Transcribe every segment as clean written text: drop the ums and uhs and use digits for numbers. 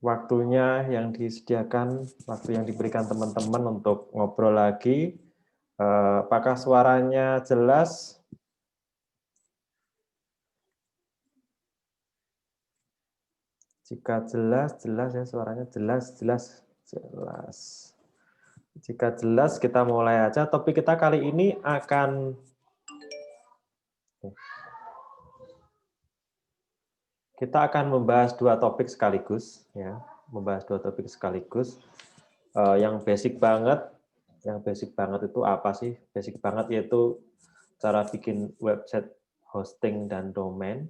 waktunya yang disediakan, waktu yang diberikan teman-teman untuk ngobrol lagi. Apakah suaranya jelas? Jika jelas, jelas ya suaranya jelas. Jika jelas, kita mulai aja. Topik kita kali ini akan membahas dua topik sekaligus, ya. Yang basic banget itu apa sih? Basic banget yaitu cara bikin website hosting dan domain.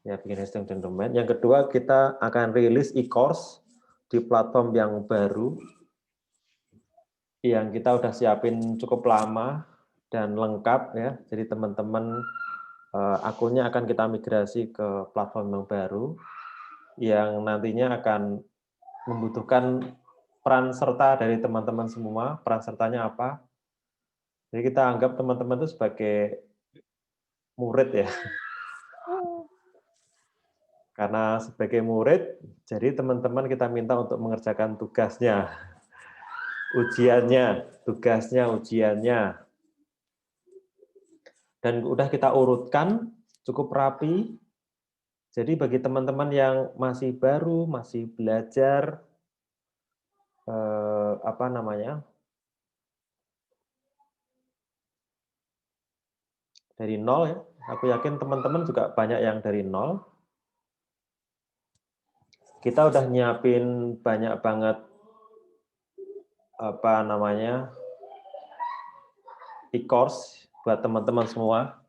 Bikin hosting dan domain. Yang kedua, kita akan rilis e-course di platform yang baru yang kita udah siapin cukup lama dan lengkap ya. Jadi teman-teman akunnya akan kita migrasi ke platform yang baru yang nantinya akan membutuhkan peran serta dari teman-teman semua. Peran sertanya apa? Jadi kita anggap teman-teman itu sebagai murid ya. Karena sebagai murid, jadi teman-teman kita minta untuk mengerjakan tugasnya, ujiannya. Dan udah kita urutkan cukup rapi. Jadi bagi teman-teman yang masih baru, masih belajar dari nol ya. Aku yakin teman-teman juga banyak yang dari nol. Kita udah nyiapin banyak banget e-course buat teman-teman semua.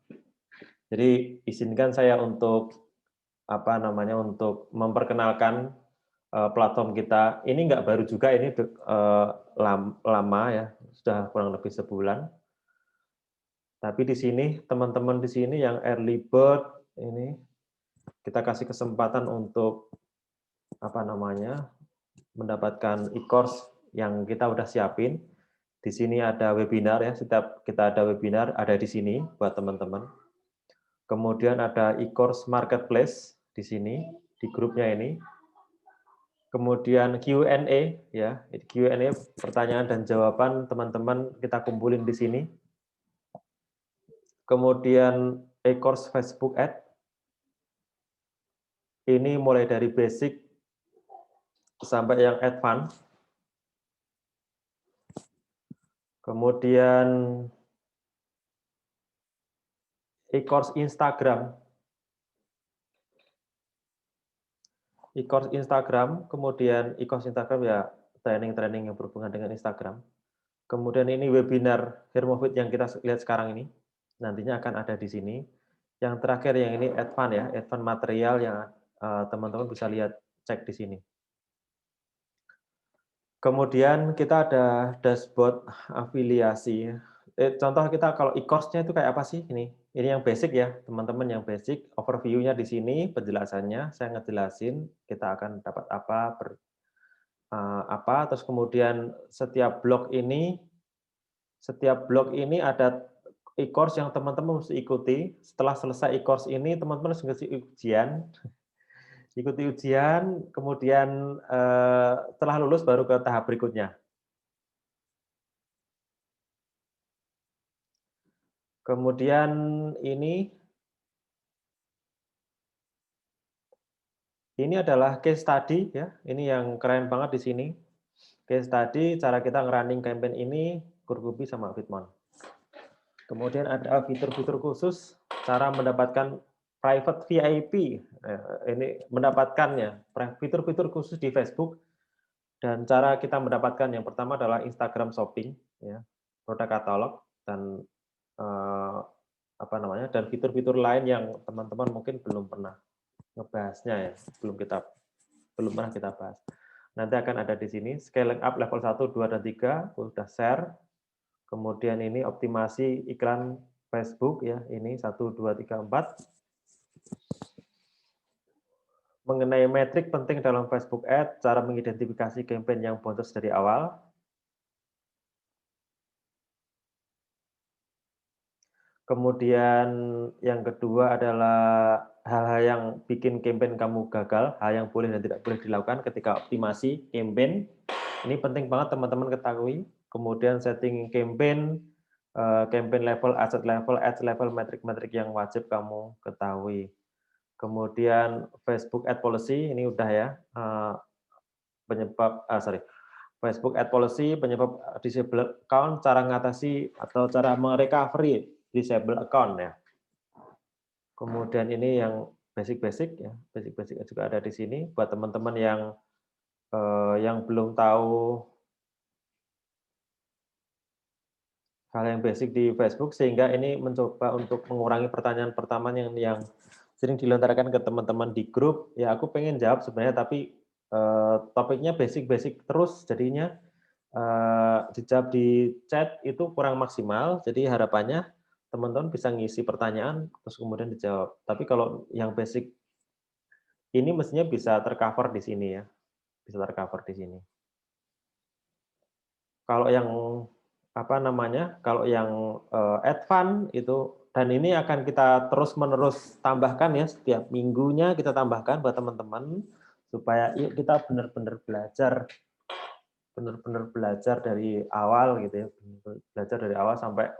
Jadi izinkan saya untuk untuk memperkenalkan platform kita. Ini nggak baru juga, ini lama ya, sudah kurang lebih sebulan. Tapi di sini teman-teman di sini yang early bird ini kita kasih kesempatan untuk mendapatkan e-course yang kita udah siapin. Di sini ada webinar ya, setiap kita ada webinar ada di sini buat teman-teman. Kemudian ada e-course marketplace di sini di grupnya ini. Kemudian Q&A ya, Q&A pertanyaan dan jawaban teman-teman kita kumpulin di sini. Kemudian e-course Facebook Ads. Ini mulai dari basic sampai yang advance. Kemudian e-course Instagram. Kemudian e-course Instagram ya training-training yang berhubungan dengan Instagram. Kemudian ini webinar Hermofit yang kita lihat sekarang ini. Nantinya akan ada di sini. Yang terakhir yang ini advance ya, advance material yang teman-teman bisa lihat, cek di sini. Kemudian kita ada dashboard afiliasi. Contoh kita kalau e-course-nya itu kayak apa sih ini? Ini yang basic ya, teman-teman, yang basic. Overview-nya di sini, penjelasannya saya ngejelasin kita akan dapat apa, terus kemudian setiap blog ini ada e-course yang teman-teman mesti ikuti. Setelah selesai e-course ini, teman-teman harus ngisi ujian. Ikuti ujian, kemudian setelah lulus baru ke tahap berikutnya. Kemudian ini adalah case study ya. Ini yang keren banget di sini. Case study cara kita nge-running campaign ini Kurkubi sama Fitmon. Kemudian ada fitur-fitur khusus cara mendapatkan private VIP. Ini mendapatkannya fitur-fitur khusus di Facebook. Dan cara kita mendapatkan yang pertama adalah Instagram Shopping ya, produk katalog dan dan fitur-fitur lain yang teman-teman mungkin belum pernah ngebahasnya ya, belum pernah kita bahas. Nanti akan ada di sini scaling up level 1, 2 dan 3 udah share. Kemudian ini optimasi iklan Facebook ya, ini 1 2 3 4. Mengenai metrik penting dalam Facebook Ads, cara mengidentifikasi campaign yang boncos dari awal. Kemudian yang kedua adalah hal-hal yang bikin campaign kamu gagal, hal yang boleh dan tidak boleh dilakukan ketika optimasi campaign. Ini penting banget teman-teman ketahui. Kemudian setting campaign, campaign level, asset level, ads level, metrik-metrik yang wajib kamu ketahui. Kemudian Facebook Ad Policy, ini udah ya, Facebook Ad Policy, penyebab disable account, cara mengatasi atau cara merecovery disable account ya. Kemudian ini yang basic-basic ya, basic-basic juga ada di sini buat teman-teman yang belum tahu hal yang basic di Facebook, sehingga ini mencoba untuk mengurangi pertanyaan-pertanyaan yang sering dilontarkan ke teman-teman di grup. Ya aku pengen jawab sebenarnya, tapi topiknya basic-basic terus, jadinya dijawab di chat itu kurang maksimal. Jadi harapannya teman-teman bisa ngisi pertanyaan terus kemudian dijawab. Tapi kalau yang basic ini mestinya bisa tercover di sini ya, bisa tercover di sini. Kalau yang apa namanya, kalau yang advance itu, dan ini akan kita terus-menerus tambahkan ya, setiap minggunya kita tambahkan buat teman-teman supaya yuk kita benar-benar belajar dari awal gitu ya, belajar dari awal sampai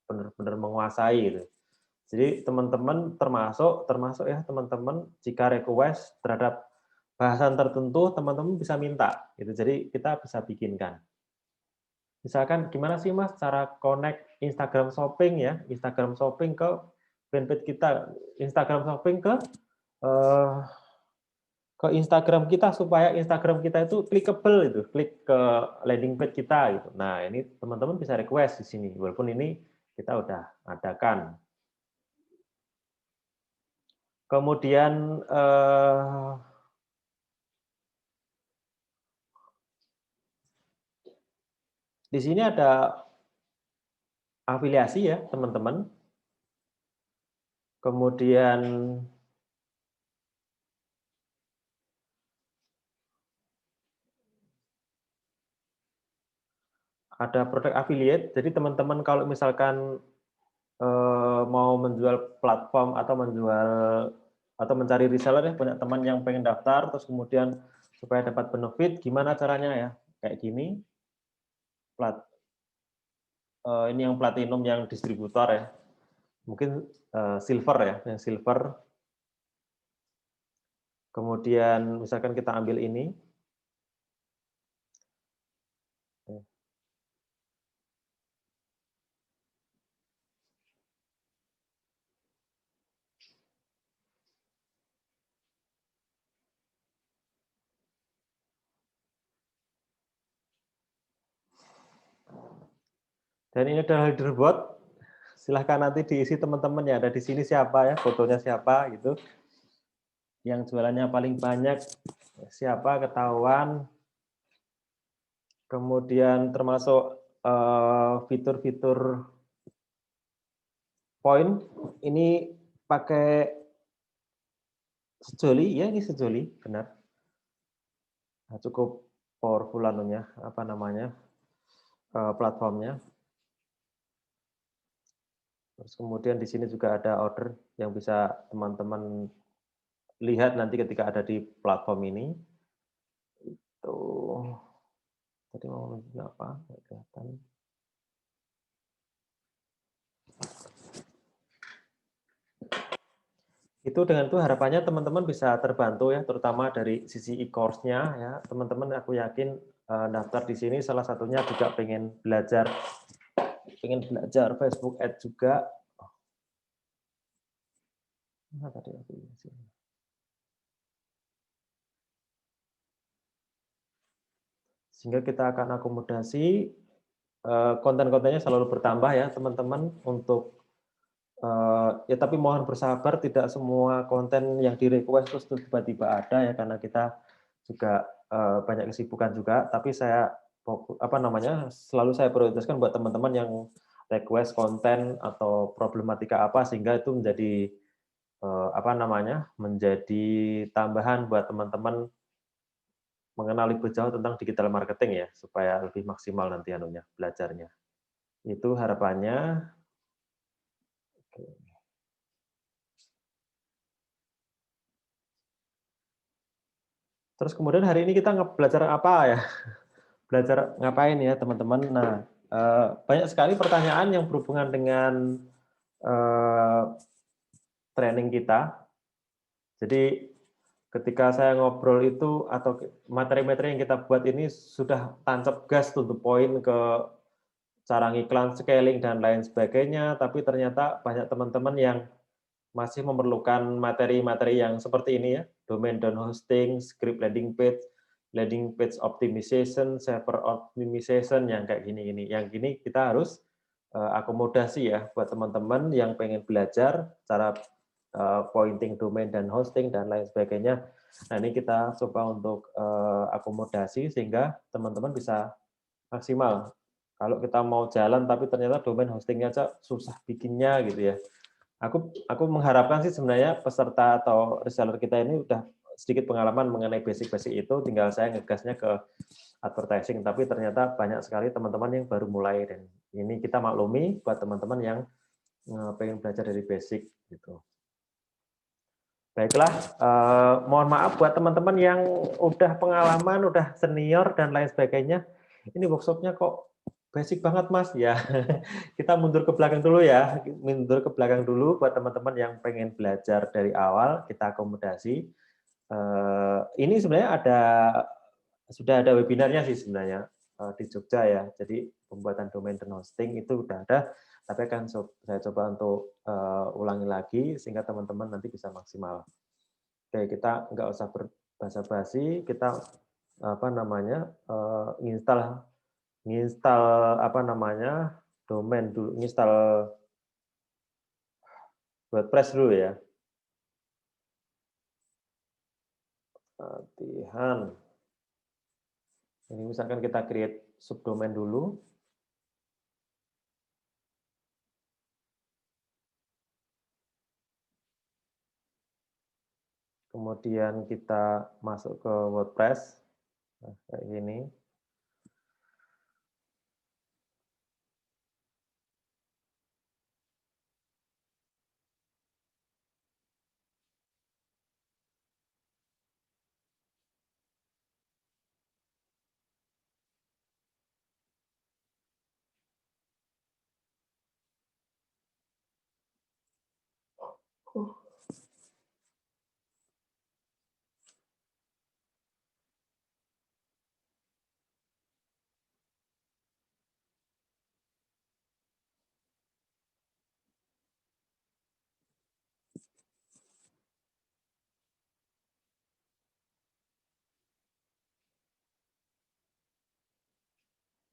benar-benar menguasai gitu. Jadi teman-teman termasuk ya teman-teman jika request terhadap bahasan tertentu teman-teman bisa minta gitu. Jadi kita bisa bikinkan. Misalkan gimana sih Mas cara connect Instagram Shopping ya, Instagram Shopping ke fanpage kita, Instagram Shopping eh, ke Instagram kita supaya Instagram kita itu clickable itu, klik ke landing page kita gitu. Nah, ini teman-teman bisa request di sini walaupun ini kita udah adakan. Kemudian di sini ada afiliasi ya, teman-teman. Kemudian ada produk affiliate. Jadi teman-teman kalau misalkan mau menjual platform atau mencari reseller ya, banyak teman yang pengen daftar, terus kemudian supaya dapat benefit, gimana caranya ya? Kayak gini, ini yang platinum yang distributor ya, mungkin silver ya, yang silver. Kemudian misalkan kita ambil ini, dan ini adalah leaderboard. Silahkan nanti diisi teman-teman yang ada di sini siapa ya, fotonya siapa gitu. Yang jualannya paling banyak siapa ketahuan. Kemudian termasuk fitur-fitur poin ini pakai Sejoli ya, ini Sejoli benar. Nah, cukup powerful anunya, apa namanya, platformnya. Terus kemudian di sini juga ada order yang bisa teman-teman lihat nanti ketika ada di platform ini. Itu tadi mau nunjukin apa? Nggak kelihatan. Itu dengan itu harapannya teman-teman bisa terbantu ya, terutama dari sisi e-course-nya ya. Teman-teman aku yakin daftar di sini salah satunya juga pengen belajar Facebook Ads juga. Nah, tadi aku sehingga kita akan akomodasi konten-kontennya selalu bertambah ya teman-teman untuk ya tapi mohon bersabar, tidak semua konten yang di request terus tiba-tiba ada ya, karena kita juga banyak kesibukan juga, tapi saya apa namanya selalu saya prioritaskan buat teman-teman yang request konten atau problematika apa, sehingga itu menjadi apa namanya menjadi tambahan buat teman-teman mengenal lebih jauh tentang digital marketing ya, supaya lebih maksimal nanti anunya belajarnya. Itu harapannya. Terus kemudian hari ini kita belajar apa ya? Belajar ngapain ya teman-teman? Nah, banyak sekali pertanyaan yang berhubungan dengan training kita. Jadi ketika saya ngobrol itu atau materi-materi yang kita buat ini sudah tancap gas to the point ke cara ngiklan, scaling, dan lain sebagainya, tapi ternyata banyak teman-teman yang masih memerlukan materi-materi yang seperti ini ya, domain down hosting, script landing page optimization, server optimization, yang kayak gini-gini. Yang gini kita harus akomodasi ya buat teman-teman yang pengen belajar cara pointing domain dan hosting dan lain sebagainya. Nah, ini kita coba untuk akomodasi sehingga teman-teman bisa maksimal. Kalau kita mau jalan tapi ternyata domain hostingnya aja susah bikinnya gitu ya. Aku mengharapkan sih sebenarnya peserta atau reseller kita ini udah sedikit pengalaman mengenai basic-basic itu, tinggal saya ngegasnya ke advertising, tapi ternyata banyak sekali teman-teman yang baru mulai, dan ini kita maklumi buat teman-teman yang pengen belajar dari basic gitu. Baiklah, mohon maaf buat teman-teman yang udah pengalaman, udah senior dan lain sebagainya. Ini workshopnya kok basic banget Mas ya. Kita mundur ke belakang dulu ya, mundur ke belakang dulu buat teman-teman yang pengen belajar dari awal, kita akomodasi. Ini sebenarnya sudah ada webinarnya sih sebenarnya di Jogja ya. Jadi pembuatan domain dan hosting itu udah ada, tapi akan saya coba untuk ulangi lagi sehingga teman-teman nanti bisa maksimal. Oke, kita nggak usah berbasa-basi, kita apa namanya nginstal apa namanya domain dulu, nginstal WordPress dulu ya. Latihan. Ini misalkan kita create subdomain dulu. Kemudian kita masuk ke WordPress. Nah, kayak gini.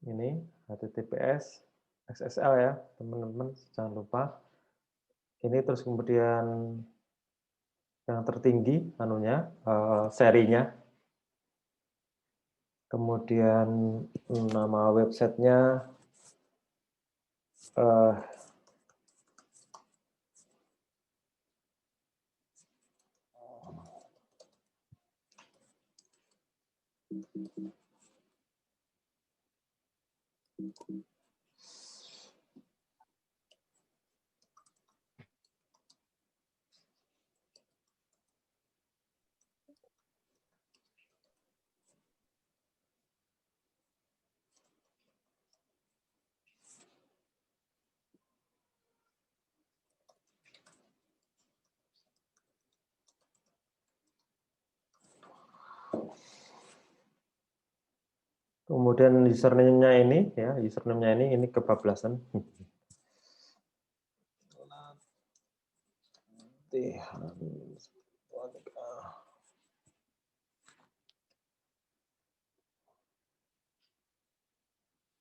Ini HTTPS, SSL ya, teman-teman jangan lupa. Ini terus kemudian yang tertinggi anunya serinya. Kemudian nama websitenya kemudian username-nya ini ya, username-nya ini kebablasan.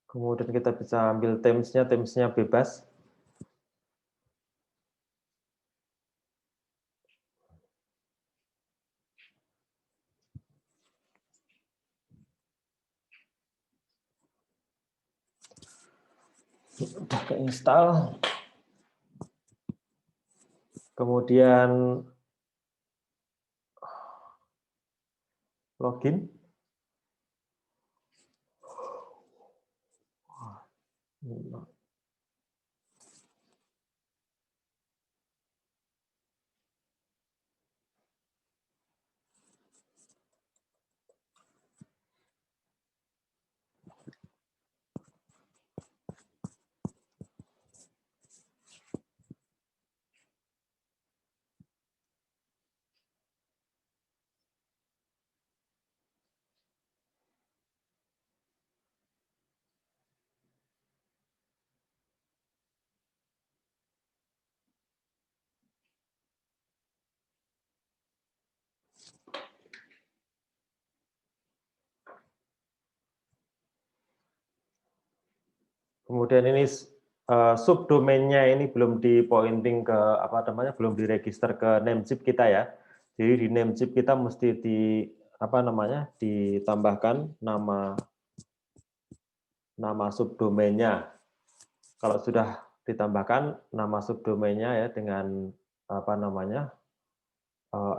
Kemudian kita bisa ambil temsnya bebas. Udah keinstall. Kemudian login. Kemudian ini subdomainnya ini belum di pointing ke apa namanya, belum diregister ke namechip kita ya. Jadi di namechip kita mesti di apa namanya, ditambahkan nama subdomainnya. Kalau sudah ditambahkan nama subdomainnya ya dengan apa namanya,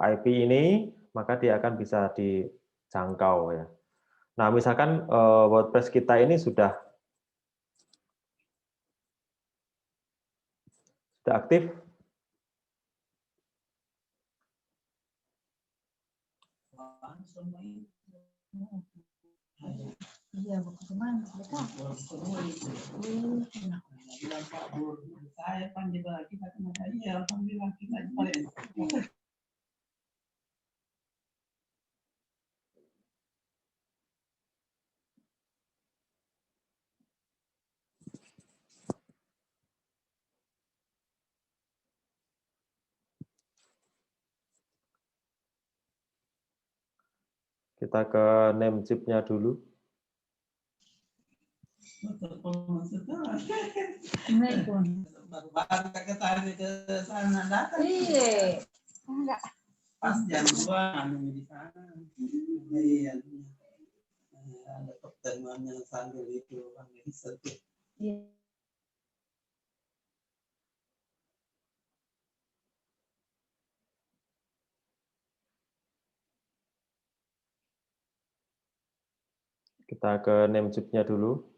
IP ini, maka dia akan bisa dijangkau ya. Nah, misalkan WordPress kita ini sudah aktif, kita ke namechip-nya dulu. Pas jam 2 di sana. Iya. Ada pertemuannya sambil itu Kita ke namechip-nya dulu.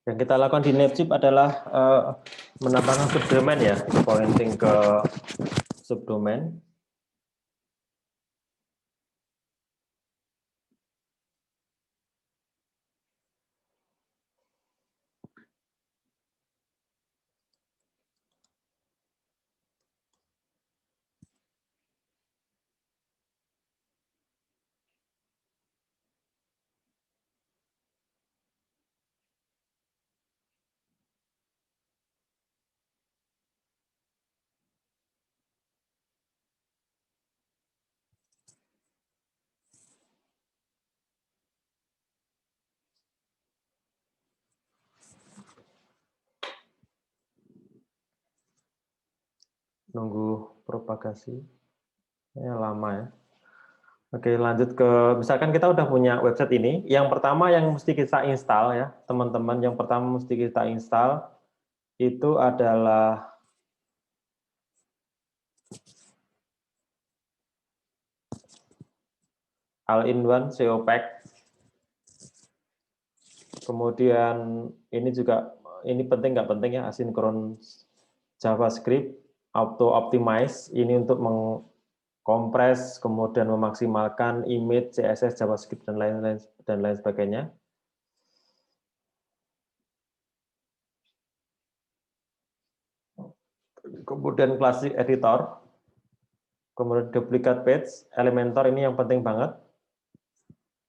Yang kita lakukan di namechip adalah menambahkan subdomain ya, pointing ke subdomain. Nunggu propagasi, ya lama ya. Oke, lanjut ke, misalkan kita udah punya website ini, yang pertama yang mesti kita install ya, teman-teman, yang pertama mesti kita install itu adalah All-in-One SEO Pack. Kemudian ini juga, ini penting nggak penting ya, asynchronous JavaScript, auto optimize, ini untuk mengkompres, kemudian memaksimalkan image, CSS, JavaScript, dan lain sebagainya. Kemudian classic editor, kemudian duplicate page, Elementor ini yang penting banget.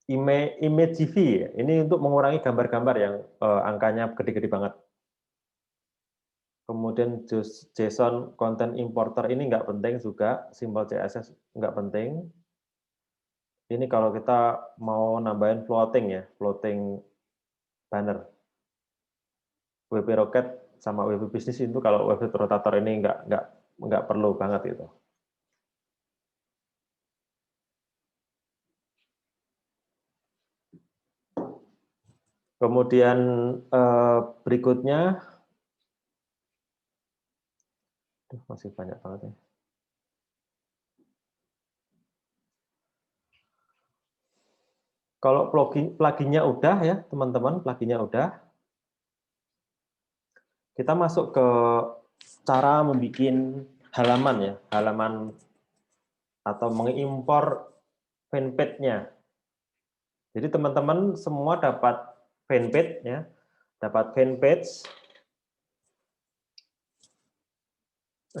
Imagv, ini untuk mengurangi gambar-gambar yang angkanya gede-gede banget. Kemudian JSON content importer ini nggak penting juga, simbol CSS nggak penting. Ini kalau kita mau nambahin floating ya, floating banner. WP Rocket sama WP Business itu kalau website rotator ini nggak perlu banget itu. Kemudian berikutnya, masih banyak banget ya. Kalau pluginnya udah ya teman-teman, pluginnya udah. Kita masuk ke cara membuat halaman ya, halaman atau mengimpor fanpage-nya. Jadi teman-teman semua dapat fanpage ya, dapat fanpage.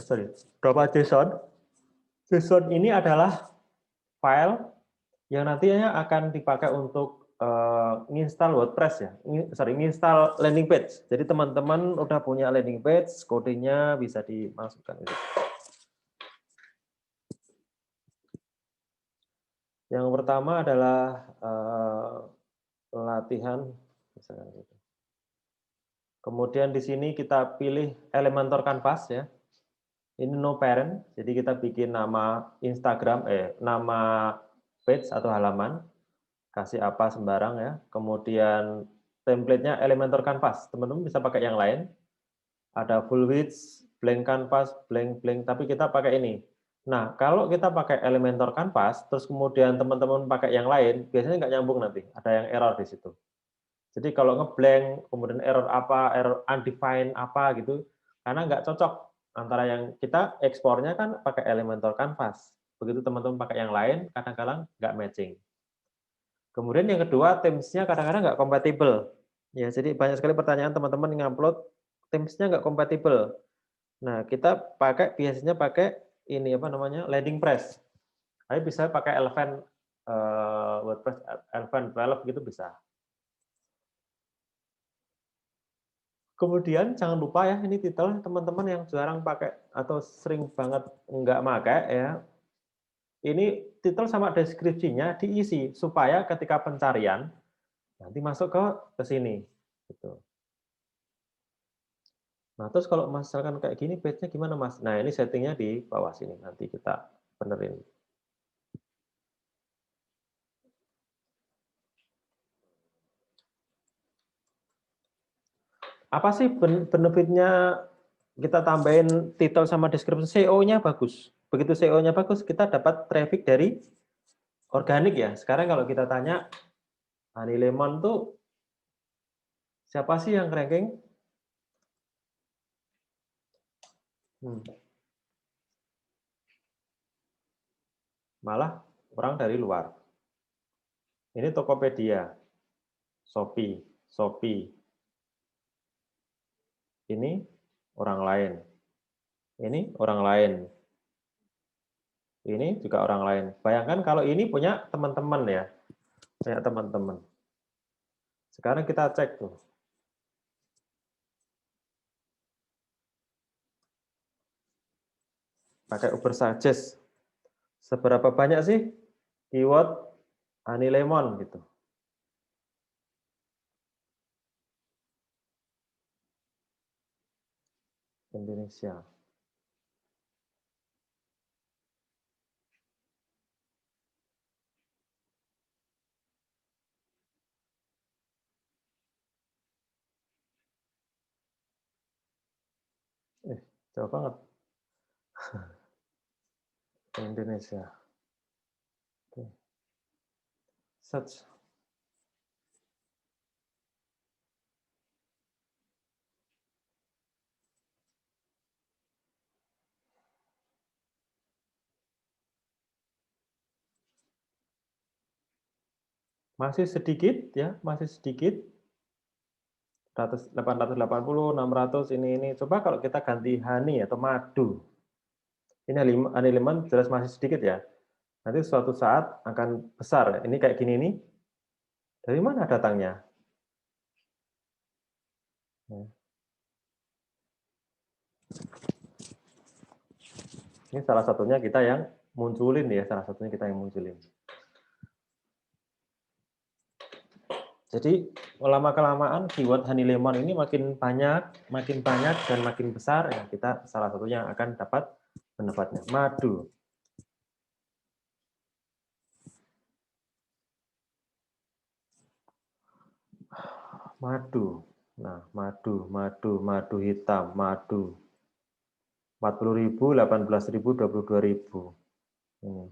sorry, berapa JSON? JSON ini adalah file yang nantinya akan dipakai untuk nginstal WordPress ya, nginstal landing page. Jadi teman-teman udah punya landing page, kodenya bisa dimasukkan. Yang pertama adalah latihan, misalkan gitu. Kemudian di sini kita pilih Elementor Canvas ya. Ini no parent, jadi kita bikin nama Instagram, nama page atau halaman, kasih apa sembarang ya. Kemudian template-nya Elementor Canvas, teman-teman bisa pakai yang lain. Ada full width, blank canvas, blank, tapi kita pakai ini. Nah, kalau kita pakai Elementor Canvas, terus kemudian teman-teman pakai yang lain, biasanya nggak nyambung nanti, ada yang error di situ. Jadi kalau ngeblank, kemudian error apa, error undefined apa gitu, karena nggak cocok antara yang kita ekspornya kan pakai Elementor Canvas. Begitu teman-teman pakai yang lain, kadang-kadang nggak matching. Kemudian yang kedua, Teams-nya kadang-kadang nggak kompatibel. Ya, jadi banyak sekali pertanyaan teman-teman yang upload, Teams-nya nggak kompatibel. Nah, kita biasanya pakai ini apa namanya, landing press. Tapi bisa pakai Eleven WordPress Eleven 12 gitu bisa. Kemudian jangan lupa ya, ini titel teman-teman yang jarang pakai atau sering banget nggak pakai ya. Ini titel sama deskripsinya diisi supaya ketika pencarian nanti masuk ke sini. Gitu. Nah, terus kalau misalkan kayak gini page-nya gimana, Mas? Nah, ini settingnya di bawah sini. Nanti kita benerin. Apa sih benefitnya kita tambahin titel sama deskripsi? SEO-nya bagus. Begitu SEO-nya bagus, kita dapat traffic dari organik ya. Sekarang kalau kita tanya, Honey Lemon tuh siapa sih yang ranking? Malah orang dari luar. Ini Tokopedia, Shopee. Ini orang lain. Ini orang lain. Ini juga orang lain. Bayangkan kalau ini punya teman-teman ya. Punya teman-teman. Sekarang kita cek tuh. Pakai Uber Suggest. Seberapa banyak sih keyword Honey Lemon gitu. Indonesia. Jauh banget. Indonesia. Oke. Search. Masih sedikit ya, masih sedikit. 880, 600 ini. Coba kalau kita ganti honey atau madu. Ini honey lemon jelas masih sedikit ya. Nanti suatu saat akan besar. Ini kayak gini nih. Dari mana datangnya? Ini salah satunya kita yang munculin ya, salah satunya kita yang munculin. Jadi lama-kelamaan keyword honey lemon ini makin banyak dan makin besar ya, kita salah satunya akan dapat pendapatnya. Madu. Nah, madu hitam, madu. 40.000, 18.000, 22.000. Ini.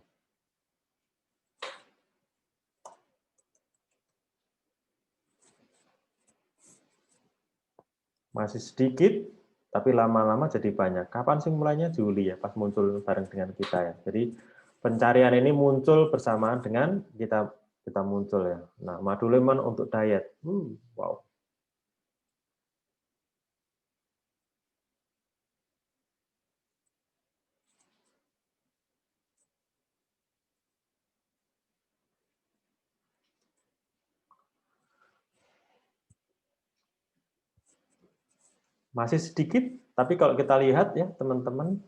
Masih sedikit, tapi lama-lama jadi banyak. Kapan sih mulainya? Juli ya, pas muncul bareng dengan kita ya. Jadi pencarian ini muncul bersamaan dengan kita muncul ya. Nah, madu lemon untuk diet. Wow. Masih sedikit, tapi kalau kita lihat ya teman-teman,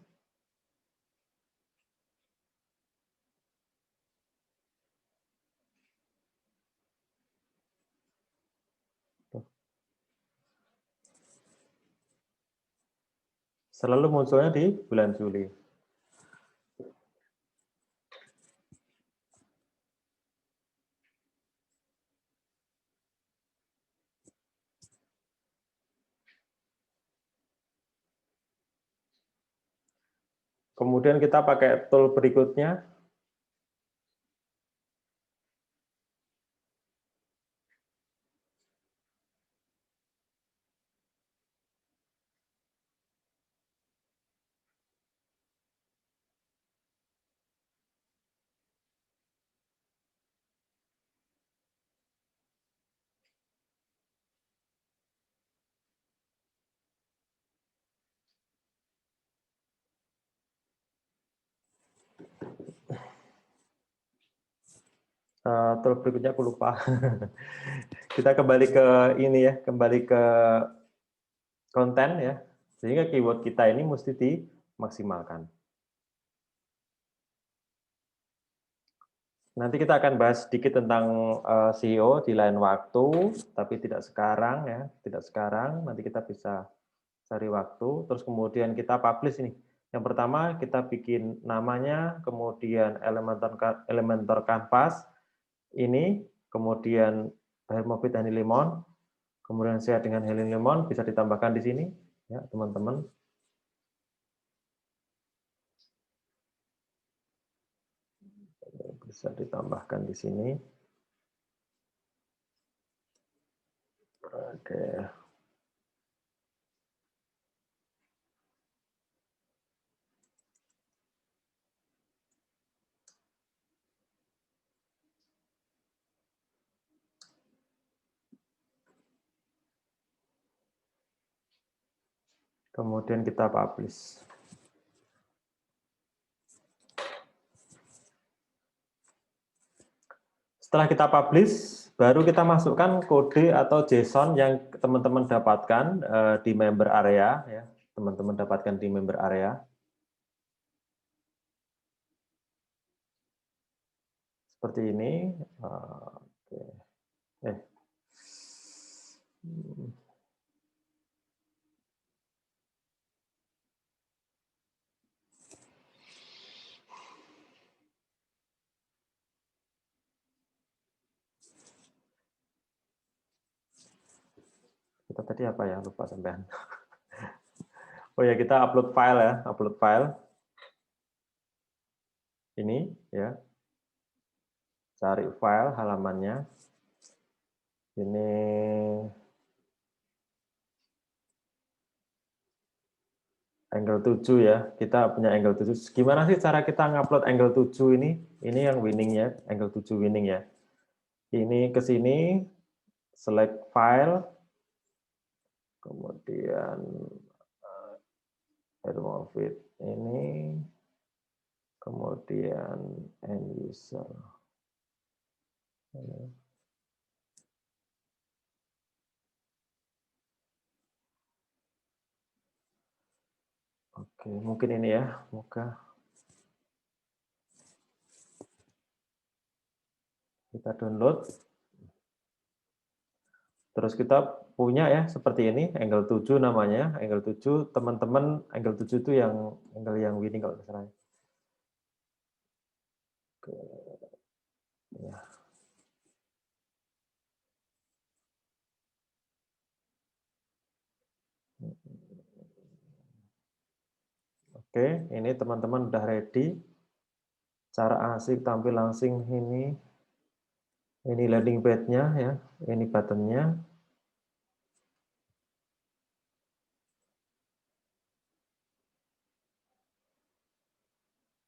selalu munculnya di bulan Juli. Kemudian kita pakai tool berikutnya. Tool berikutnya aku lupa. Kita kembali ke ini ya, kembali ke konten ya. Sehingga keyword kita ini mesti dimaksimalkan. Nanti kita akan bahas sedikit tentang SEO di lain waktu, tapi tidak sekarang ya, tidak sekarang. Nanti kita bisa cari waktu, terus kemudian kita publish ini. Yang pertama kita bikin namanya, kemudian Elementor Canvas ini, kemudian Hermofit Honey Lemon, kemudian saya dengan Honey Lemon bisa ditambahkan di sini ya teman-teman. Bisa ditambahkan di sini. Oke. Kemudian kita publish. Setelah kita publish, baru kita masukkan kode atau JSON yang teman-teman dapatkan di member area, ya, teman-teman dapatkan di member area. Seperti ini. Oke. Kita tadi apa ya, lupa sampean. Oh ya, kita upload file ya, upload file. Ini ya. Cari file halamannya. Ini angle 7 ya. Kita punya angle 7. Gimana sih cara kita ngupload angle 7 ini? Ini yang winning ya, angle 7 winning ya. Ini ke sini, select file, kemudian Hermofit ini, kemudian end user. Oke, mungkin ini ya, muka. Kita download. Terus kita punya ya seperti ini, angle 7 namanya, angle 7, teman-teman angle 7 itu yang angle yang winning kalau misalnya. Oke. Ya. Oke, ini teman-teman udah ready. Cara asik tampil langsing ini. Ini landing page-nya ya, ini button-nya.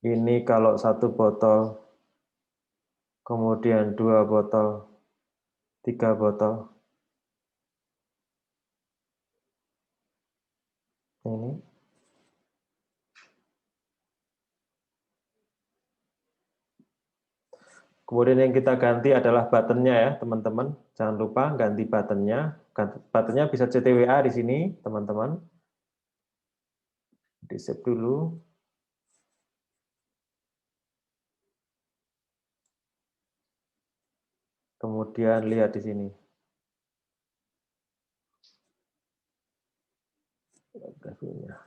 Ini kalau 1 botol, kemudian 2 botol, 3 botol. Ini. Kemudian yang kita ganti adalah button-nya ya, teman-teman. Jangan lupa ganti buttonnya. Buttonnya bisa CTWA di sini, teman-teman. Di save dulu. Kemudian lihat di sini.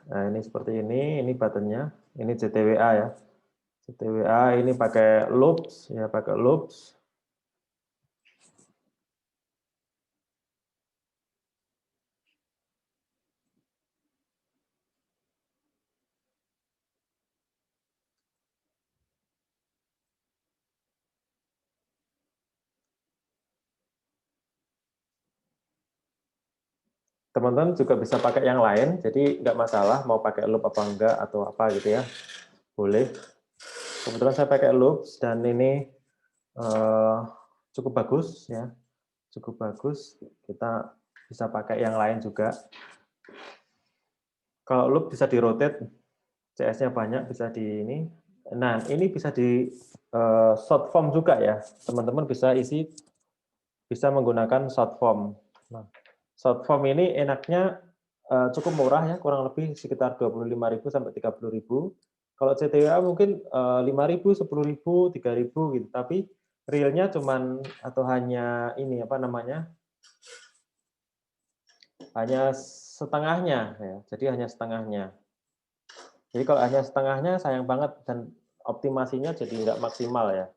Nah, ini seperti ini buttonnya. Ini CTWA ya. CTWA ini pakai loops ya, pakai loops. Teman-teman juga bisa pakai yang lain, jadi nggak masalah mau pakai loop apa enggak atau apa gitu ya, boleh. Kebetulan saya pakai loops dan ini cukup bagus ya, cukup bagus. Kita bisa pakai yang lain juga. Kalau loop bisa di rotate, CS-nya banyak, bisa di ini. Nah, ini bisa di short form juga ya, teman-teman bisa isi, bisa menggunakan short form. Nah, short form ini enaknya cukup murah ya, kurang lebih sekitar 25.000 sampai 30.000. Kalau CTWA mungkin 5.000, 10.000, 3.000 gitu. Tapi realnya cuman atau hanya ini apa namanya? Hanya setengahnya ya. Jadi hanya setengahnya. Jadi kalau hanya setengahnya sayang banget dan optimasinya jadi nggak maksimal ya.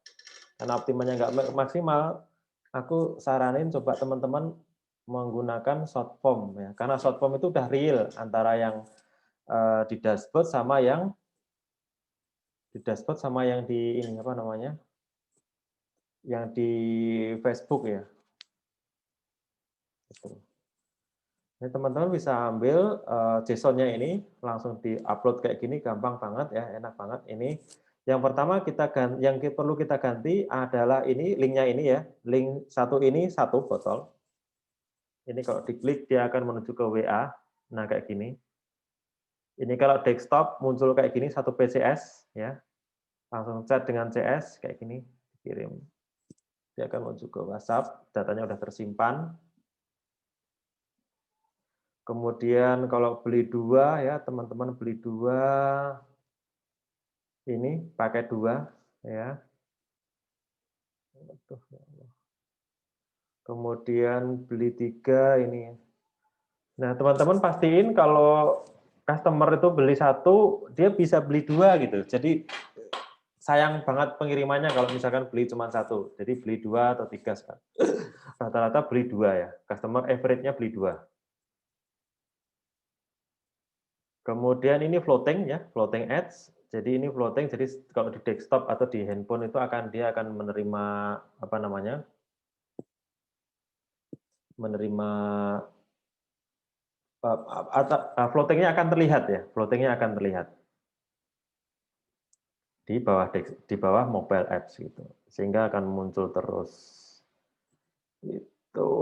Karena optimanya nggak maksimal, aku saranin coba teman-teman menggunakan short form ya, karena short form itu udah real antara yang di dashboard sama yang di ini apa namanya, yang di Facebook ya. Jadi teman-teman bisa ambil JSON-nya ini langsung di-upload kayak gini, gampang banget ya, enak banget ini. Yang pertama yang perlu kita ganti adalah ini linknya ini ya, link satu ini satu botol. Ini kalau diklik dia akan menuju ke WA. Nah, kayak gini. Ini kalau desktop muncul kayak gini satu PCS ya. Langsung chat dengan CS kayak gini, kirim. Dia akan menuju ke WhatsApp, datanya udah tersimpan. Kemudian kalau beli dua ya, teman-teman beli dua ini pakai dua ya. Kemudian beli tiga ini. Nah, teman-teman pastiin kalau customer itu beli satu, dia bisa beli dua gitu. Jadi sayang banget pengirimannya kalau misalkan beli cuma satu. Jadi beli dua atau tiga sekarang. Rata-rata beli dua ya. Customer average-nya beli dua. Kemudian ini floating ya, floating ads. Jadi ini floating. Jadi kalau di desktop atau di handphone itu dia akan menerima apa namanya? Menerima floatingnya akan terlihat ya. Floatingnya akan terlihat di bawah mobile apps gitu. Sehingga akan muncul terus. Itu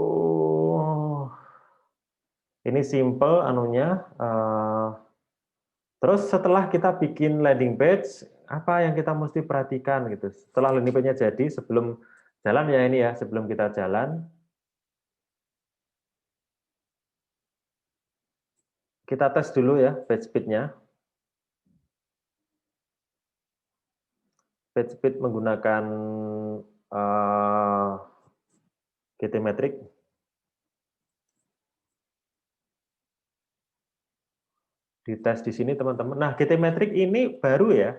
ini simple anunya. Terus setelah kita bikin landing page, apa yang kita mesti perhatikan gitu. Setelah landing page-nya jadi, sebelum jalan ya ini ya, sebelum kita jalan, kita tes dulu ya page speed-nya. Page speed menggunakan GTmetrix. Dites di sini teman-teman. Nah, GTmetrix ini baru ya,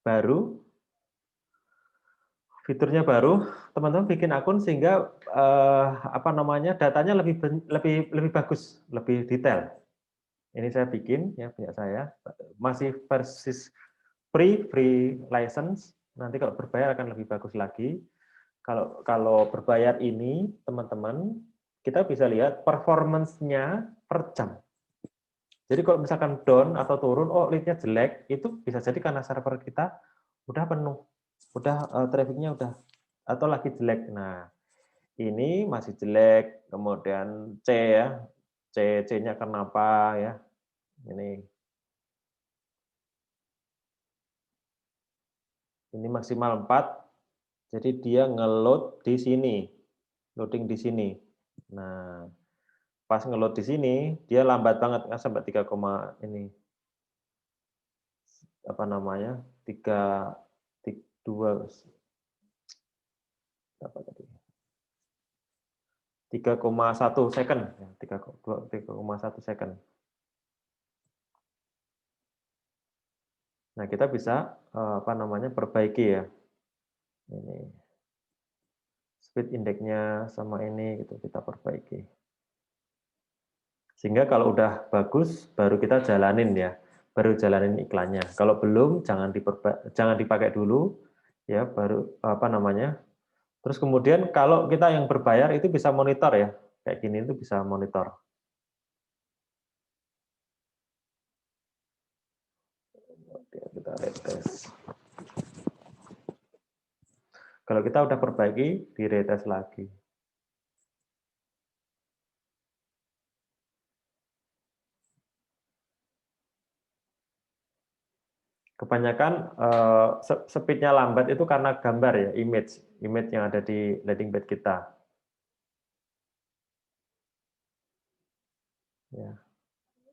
baru. Fiturnya baru, teman-teman bikin akun sehingga apa namanya datanya lebih bagus, lebih detail. Ini saya bikin ya punya saya, masih versi free license. Nanti kalau berbayar akan lebih bagus lagi. Kalau berbayar ini teman-teman kita bisa lihat performance-nya per jam. Jadi kalau misalkan down atau turun, oh lead-nya jelek, itu bisa jadi karena server kita udah penuh, udah traffic-nya udah atau lagi jelek. Nah, ini masih jelek, kemudian C ya, C-nya kenapa ya? Ini maksimal 4, jadi dia nge-load di sini. loading di sini. Nah, pas ngeload di sini, dia lambat banget sampai 3, ini apa namanya 2 apa tadi 3,1 second, 3,1 second. Nah, kita bisa apa namanya perbaiki ya. Ini speed index-nya sama ini gitu kita perbaiki. Sehingga kalau udah bagus baru kita jalanin ya, baru jalanin iklannya. Kalau belum jangan dipakai dulu ya, baru apa namanya. Terus kemudian kalau kita yang berbayar itu bisa monitor ya, kayak gini itu bisa monitor. Oke, kita retest. Kalau kita udah perbaiki, di retest lagi. Kebanyakan speed-nya lambat itu karena gambar ya, image yang ada di landing page kita. Ya.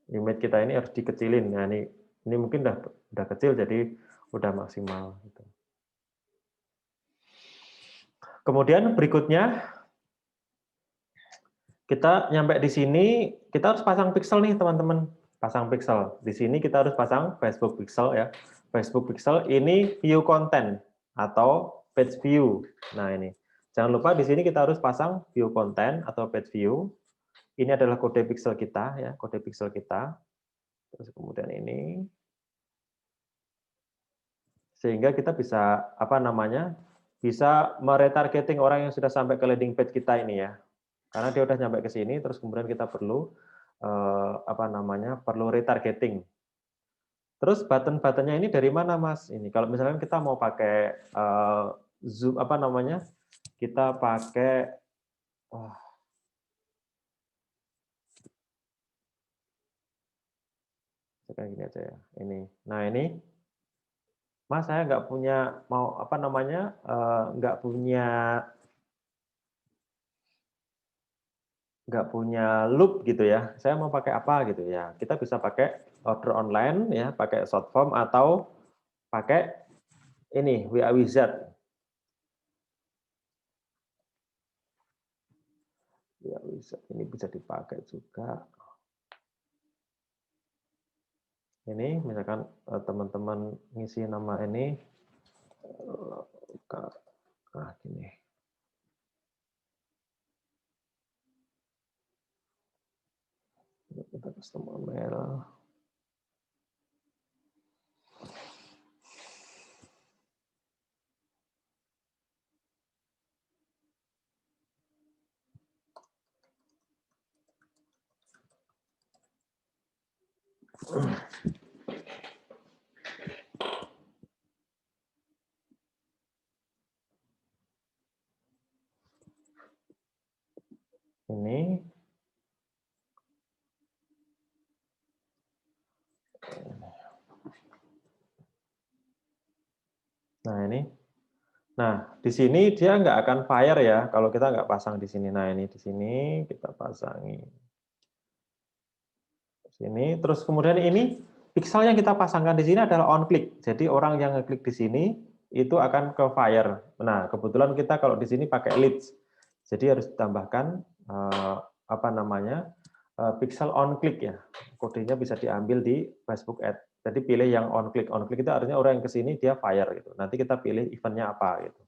Image kita ini harus dikecilin. Nah, ini mungkin udah kecil jadi udah maksimal. Gitu. Kemudian berikutnya kita nyampe di sini, kita harus pasang pixel nih teman-teman. Pasang pixel. Di sini kita harus pasang Facebook pixel ya. Facebook pixel ini view content atau page view. Nah ini, jangan lupa di sini kita harus pasang view content atau page view. Ini adalah kode pixel kita ya, kode pixel kita. Terus kemudian ini, sehingga kita bisa apa namanya, bisa meretargeting orang yang sudah sampai ke landing page kita ini ya. Karena dia udah nyampe ke sini, terus kemudian kita perlu apa namanya, perlu retargeting. Terus button-buttonnya ini dari mana, Mas? Ini kalau misalkan kita mau pakai Zoom apa namanya? Kita pakai kayak gini aja ya. Ini. Nah, ini Mas saya nggak punya mau apa namanya? Nggak punya loop gitu ya. Saya mau pakai apa gitu ya. Kita bisa pakai order online ya, pakai short form atau pakai ini WA Wizard. WA Wizard ini bisa dipakai juga. Ini misalkan teman-teman ngisi nama ini gini. Kita customer mail. Ini nah ini. Nah, di sini dia nggak akan fire ya kalau kita nggak pasang di sini. Nah, ini di sini kita pasangi. Sini, terus kemudian ini pixel yang kita pasangkan di sini adalah on click. Jadi orang yang ngeklik di sini itu akan ke fire. Nah, kebetulan kita kalau di sini pakai leads. Jadi harus ditambahkan apa namanya? Pixel on click ya. Kodenya bisa diambil di Facebook Ad. Jadi pilih yang on click. On click itu artinya orang yang ke sini dia fire gitu. Nanti kita pilih eventnya apa gitu.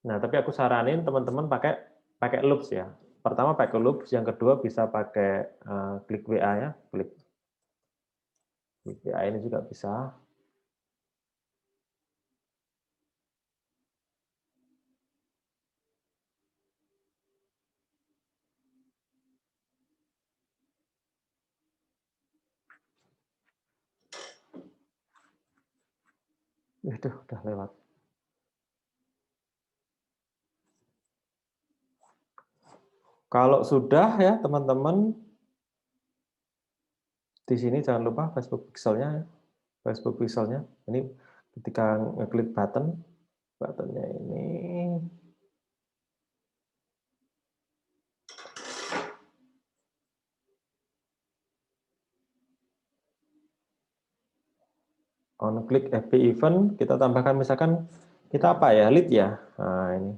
Nah, tapi aku saranin teman-teman pakai loops ya. Pertama pakai loops, yang kedua bisa pakai klik WA ya, klik WA ini juga bisa. Itu udah lewat. Kalau sudah ya teman-teman, di sini jangan lupa Facebook pixelnya. Facebook pixelnya ini Ketika ngeklik buttonnya ini, on klik FB event, kita tambahkan misalkan kita apa ya, lead ya. Nah, ini.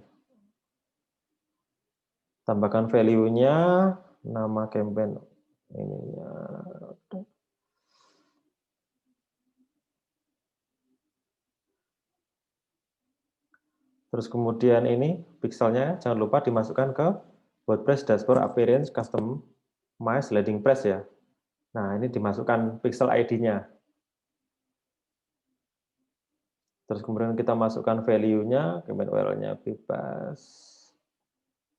Tambahkan value-nya, nama campaign ininya. Terus kemudian ini pixelnya jangan lupa dimasukkan ke WordPress dashboard appearance customize landing page ya. Nah, ini dimasukkan pixel ID-nya. Terus kemudian kita masukkan value-nya, campaign URL-nya bebas.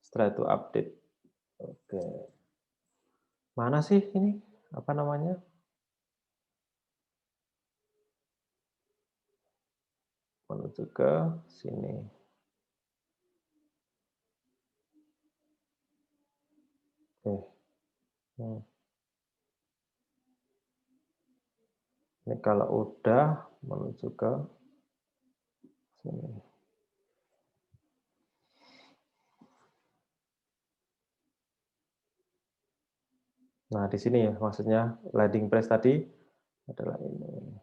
Setelah itu update. Oke. Mana sih ini? Apa namanya? Menuju ke sini. Ini kalau udah menuju ke sini. Nah, di sini ya maksudnya landing page tadi adalah ini.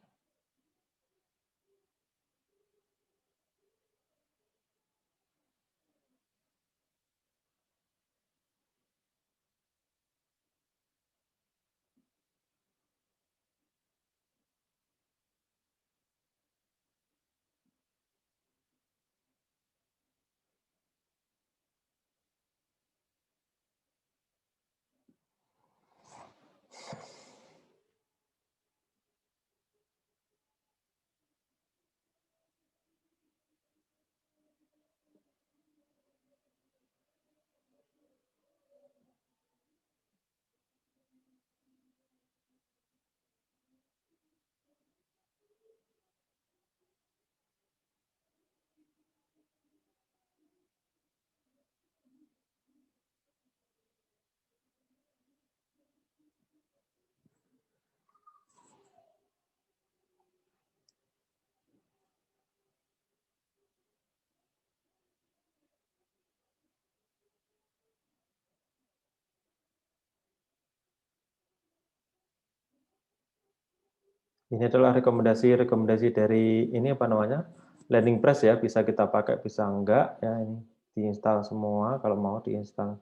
Ini adalah rekomendasi dari ini apa namanya? Landing press ya, bisa kita pakai, bisa enggak ya, ini diinstal semua kalau mau diinstal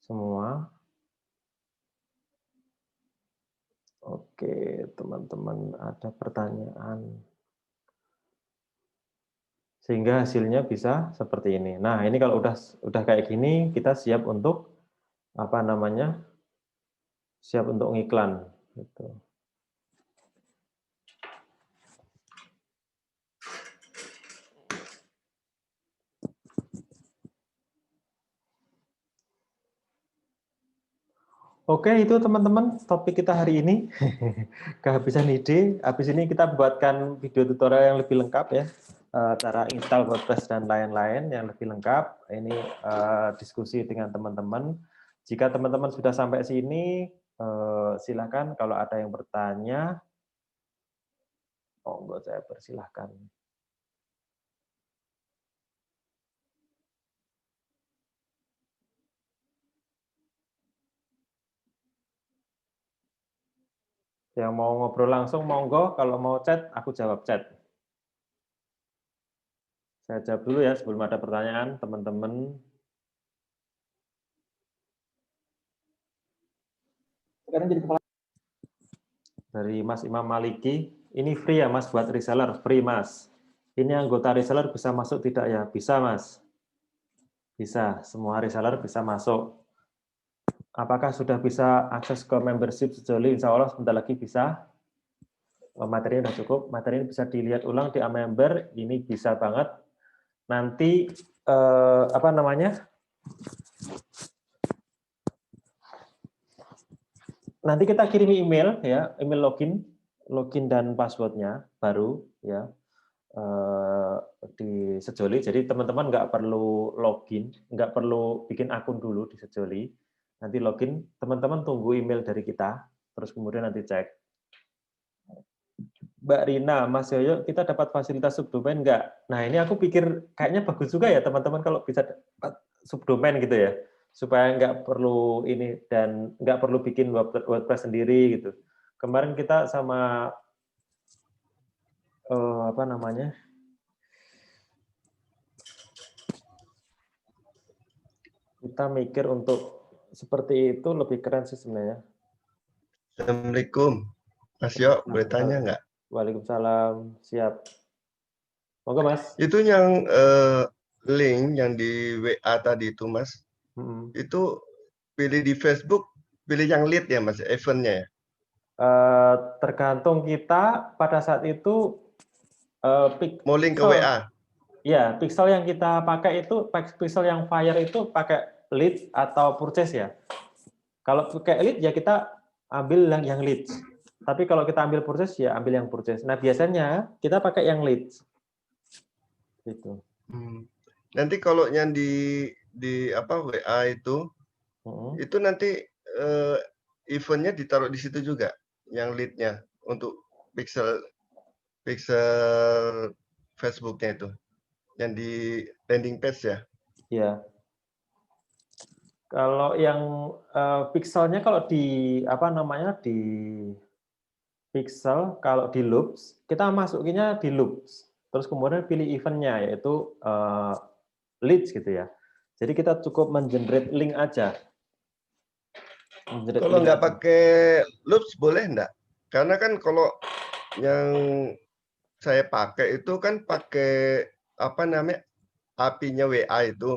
semua. Oke, teman-teman ada pertanyaan. Sehingga hasilnya bisa seperti ini. Nah, ini kalau udah kayak gini, kita siap untuk apa namanya? Siap untuk ngiklan gitu. Oke, itu teman-teman topik kita hari ini. Kehabisan ide. Habis ini kita buatkan video tutorial yang lebih lengkap ya. Cara install WordPress dan lain-lain yang lebih lengkap. Ini diskusi dengan teman-teman. Jika teman-teman sudah sampai sini, silakan kalau ada yang bertanya. Monggo saya persilahkan. Yang mau ngobrol langsung, monggo. Kalau mau chat, aku jawab chat. Saya jawab dulu ya sebelum ada pertanyaan, teman-teman. Sekarang jadi kepala. Dari Mas Imam Maliki, ini free ya Mas buat reseller, free Mas. Ini anggota reseller bisa masuk tidak ya? Bisa Mas. Bisa, semua reseller bisa masuk. Apakah sudah bisa akses ke membership sejoli? Insya Allah sebentar lagi bisa. Materinya sudah cukup, materi ini bisa dilihat ulang di A-member, ini bisa banget. Nanti apa namanya? Nanti kita kirim email ya, email login dan passwordnya baru ya di Sejoli. Jadi teman-teman nggak perlu login, nggak perlu bikin akun dulu di Sejoli. Nanti login, teman-teman tunggu email dari kita, terus kemudian nanti cek. Mbak Rina, Mas Yoyo, kita dapat fasilitas subdomain nggak? Nah, ini aku pikir kayaknya bagus juga ya teman-teman kalau bisa dapat subdomain gitu ya, supaya nggak perlu ini dan nggak perlu bikin WordPress sendiri gitu. Kemarin kita sama apa namanya? Kita mikir untuk seperti itu lebih keren sih sebenarnya. Assalamualaikum. Mas Yo, boleh tanya nggak? Waalaikumsalam, siap. Monggo Mas. Itu yang link yang di WA tadi itu Mas, itu pilih di Facebook, pilih yang lead ya Mas, eventnya ya? Tergantung kita pada saat itu Mau link ke pixel, WA? ya pixel yang kita pakai itu pixel yang Fire itu pakai lead atau purchase ya. Kalau pakai lead ya kita ambil yang lead. Tapi kalau kita ambil purchase ya ambil yang purchase. Nah biasanya kita pakai yang lead. Gitu. Nanti kalau yang di apa WA itu nanti eventnya ditaruh di situ juga, yang lead-nya untuk pixel Facebook-nya itu, yang di landing page ya? Iya. Kalau yang pixelnya kalau di apa namanya di pixel, kalau di loops kita masukinnya di loops. Terus kemudian pilih eventnya yaitu leads gitu ya. Jadi kita cukup mengenerate link aja. Kalau nggak pakai loops boleh nggak? Karena kan kalau yang saya pakai itu kan pakai apa namanya API-nya WA itu.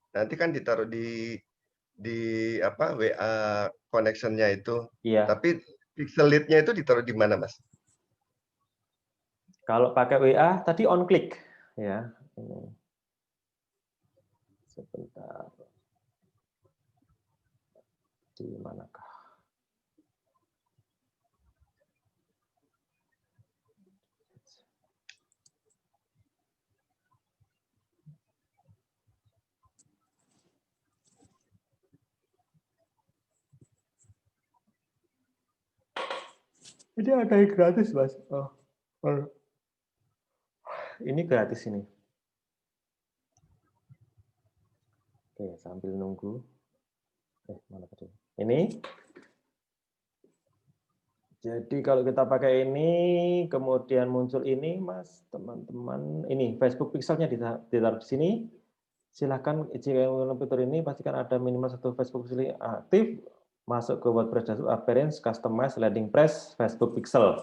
Nanti kan ditaruh di apa WA connection-nya itu. Iya. Tapi pixel lead-nya itu ditaruh di mana, Mas? Kalau pakai WA tadi on click ya. Ini. Sebentar. Di manakah? Ini ada yang gratis, Mas. Ini gratis ini. Oke, sambil nunggu. Mana tadi? Ini. Jadi kalau kita pakai ini, kemudian muncul ini, Mas, teman-teman. Ini Facebook pixelnya ditaruh di sini. Silakan jika menggunakan fitur ini, pastikan ada minimal satu Facebook pixel aktif. Masuk ke WordPress dashboard, appearance, customize, landing page, Facebook pixel.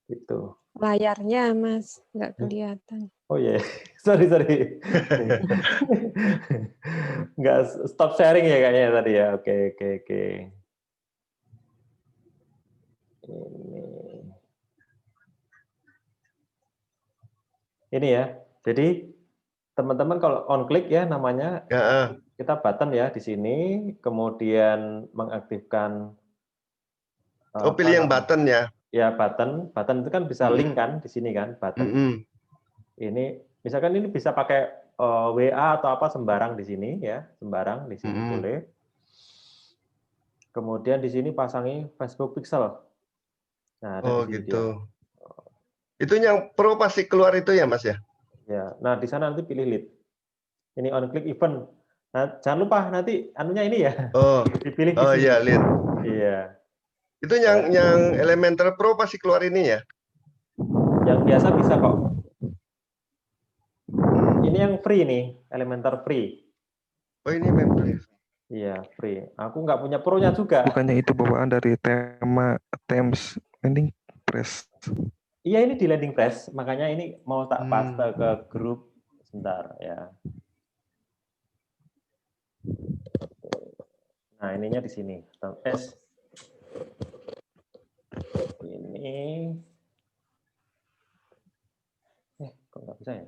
Gitu. Layarnya, Mas, nggak kelihatan. Oh iya, sorry. Nggak stop sharing ya kayaknya tadi ya. Oke. Ini ya. Jadi teman-teman kalau on click ya namanya, kita button ya di sini, kemudian mengaktifkan. Pilih yang button ya. Ya button itu kan bisa link kan di sini kan button. Ini misalkan ini bisa pakai WA atau apa sembarang di sini ya, sembarang di sini boleh. Kemudian di sini pasangi Facebook pixel. Nah, ada di sini gitu. Dia. Itu yang Pro pasti keluar itu ya, Mas ya? Ya, nah di sana nanti pilih lead. Ini on click event. Nah, jangan lupa nanti anunya ini ya. Dipilih di sini. Iya, lead. Iya. Itu yang Elementor Pro pasti keluar ini ya? Yang biasa bisa kok. Ini yang free nih, Elementor free. Oh, ini memang free. Iya, free. Aku nggak punya pro-nya juga. Bukannya itu bawaan dari Themes landing press. Iya, ini di landing press. Makanya ini mau tak paste ke grup. Sebentar ya. Nah, ininya di sini. Ini. Kok nggak bisa ya?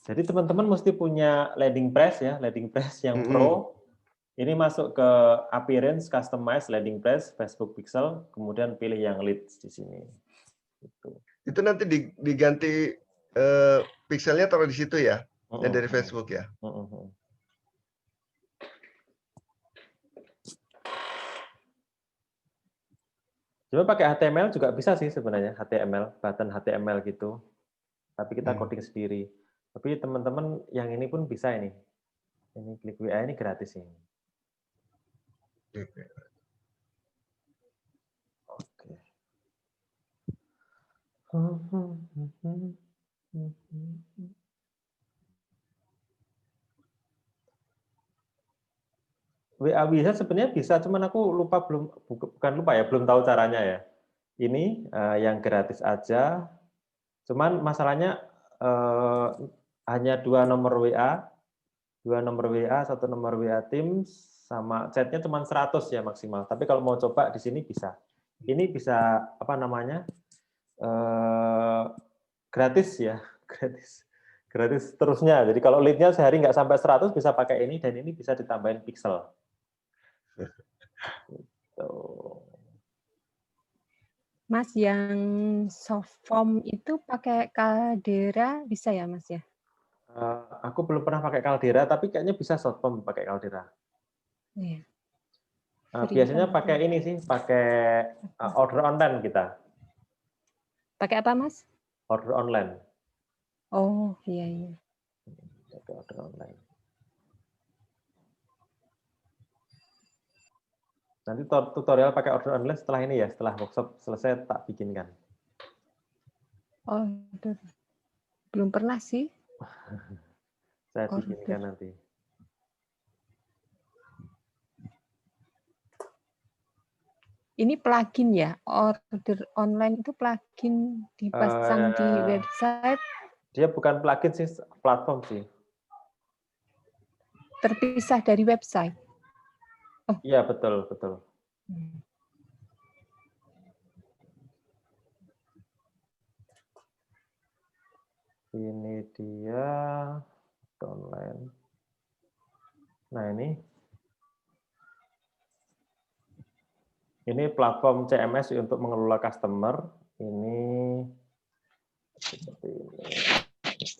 Jadi teman-teman mesti punya landing press ya, landing press yang pro. Ini masuk ke appearance, customize, landing press, Facebook pixel, kemudian pilih yang leads di sini. Itu nanti diganti pixelnya taruh di situ ya, yang dari Facebook ya. Cuma pakai HTML juga bisa sih sebenarnya, HTML, button HTML gitu. Tapi kita coding sendiri. Tapi teman-teman yang ini pun bisa ini. Ini klik WA ini gratis ini. Oke. WA bisa sebenarnya bisa, cuman aku lupa bukan lupa ya, belum tahu caranya ya. Ini yang gratis aja. Cuman masalahnya hanya 2 nomor WA, 2 nomor WA, 1 nomor WA Teams, sama chatnya cuma 100 ya maksimal. Tapi kalau mau coba di sini bisa. Ini bisa apa namanya? Gratis ya, gratis terusnya. Jadi kalau lead-nya sehari nggak sampai 100 bisa pakai ini, dan ini bisa ditambahin pixel. Gitu. Mas, yang soft form itu pakai Caldera bisa ya, Mas ya? Aku belum pernah pakai Caldera, tapi kayaknya bisa short form pakai Caldera. Iya. Biasanya pakai ini sih, pakai order online kita. Pakai apa, Mas? Order online. Oh, iya, iya. Pakai order online. Nanti tutorial pakai order online setelah ini ya, setelah workshop selesai tak bikinkan. Oh, belum pernah sih. Saya bikinkan nanti. Ini plugin ya? Order online itu plugin dipasang di website? Dia bukan plugin sih, platform sih. Terpisah dari website? Oh. Iya, betul, betul. Ini dia online. Nah, ini platform CMS untuk mengelola customer. Ini seperti ini.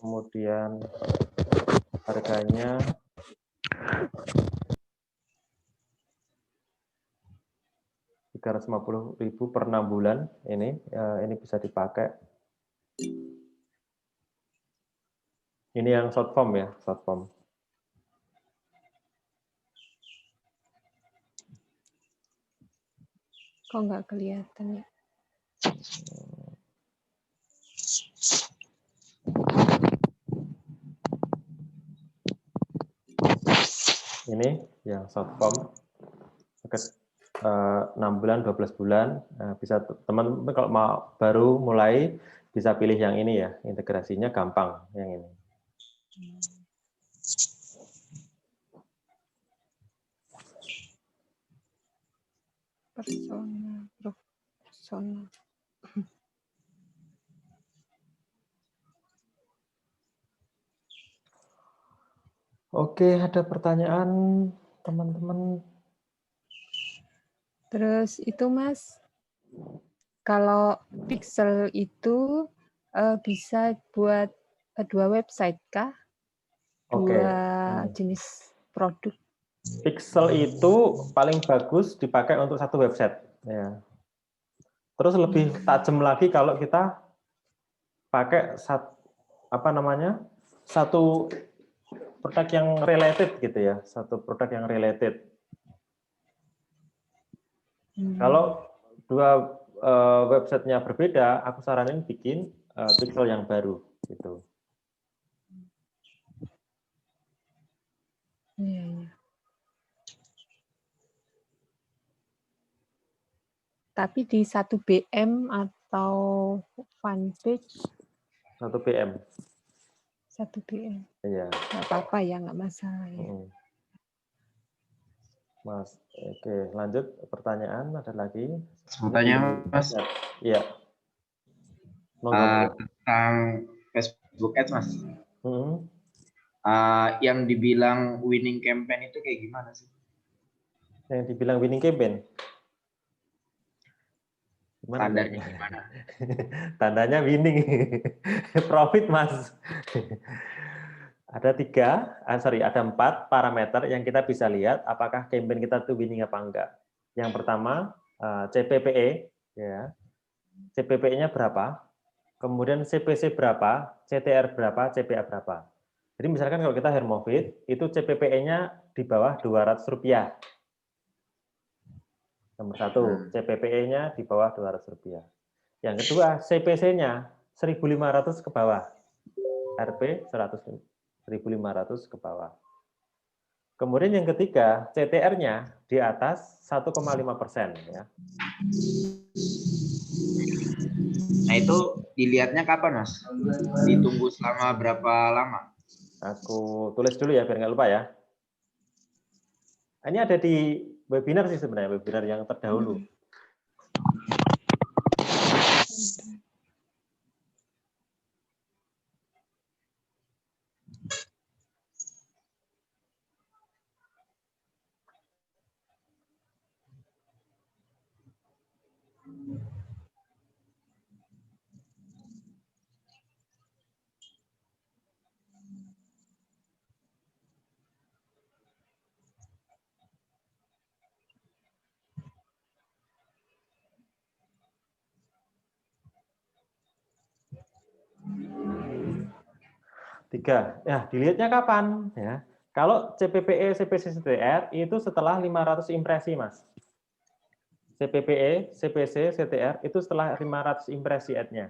Kemudian harganya Rp350.000 per 6 bulan. Ini bisa dipakai. Ini yang short form ya, short form. Kok nggak kelihatan ya? Ini yang short form. 6 bulan, 12 bulan. Bisa teman-teman kalau mau baru mulai bisa pilih yang ini ya. Integrasinya gampang yang ini. Persona. Oke, ada pertanyaan teman-teman? Terus itu Mas, kalau Pixel itu bisa buat 2 website kah? Dua jenis produk? Pixel itu paling bagus dipakai untuk satu website. Ya. Terus lebih tajam lagi kalau kita pakai satu produk yang related gitu ya, satu produk yang related. Kalau dua websitenya berbeda, aku saranin bikin Pixel yang baru gitu. Iya, iya. Tapi di 1 BM atau fanpage? 1 BM. 1 BM. Iya. Nggak apa-apa ya, nggak masalah ya. Mas, oke, lanjut pertanyaan ada lagi? Pertanyaan Mas. Iya. Tentang Facebook Ads Mas. Yang dibilang winning campaign itu kayak gimana sih? Yang dibilang winning campaign? Gimana Tandanya Bang? gimana? Tandanya winning. Profit, Mas. Ada ada 4 parameter yang kita bisa lihat apakah campaign kita itu winning apa enggak. Yang pertama, CPPE, ya. CPPE-nya berapa? Kemudian CPC berapa? CTR berapa? CPA berapa? Jadi misalkan kalau kita Hermovit, itu CPPE-nya di bawah Rp200. Nomor 1, CPPE-nya di bawah Rp200. Yang kedua, CPC-nya 1.500 ke bawah. RP 1.500 ke bawah. Kemudian yang ketiga, CTR-nya di atas 1,5%. Ya. Nah itu dilihatnya kapan, Mas? Ditunggu selama berapa lama? Aku tulis dulu ya, biar nggak lupa ya. Ini ada di webinar sih sebenarnya, webinar yang terdahulu. Tiga, ya dilihatnya kapan? Ya, kalau CPPE, CPC, CTR itu setelah 500 impresi, Mas. CPPE, CPC, CTR itu setelah 500 impresi ad-nya.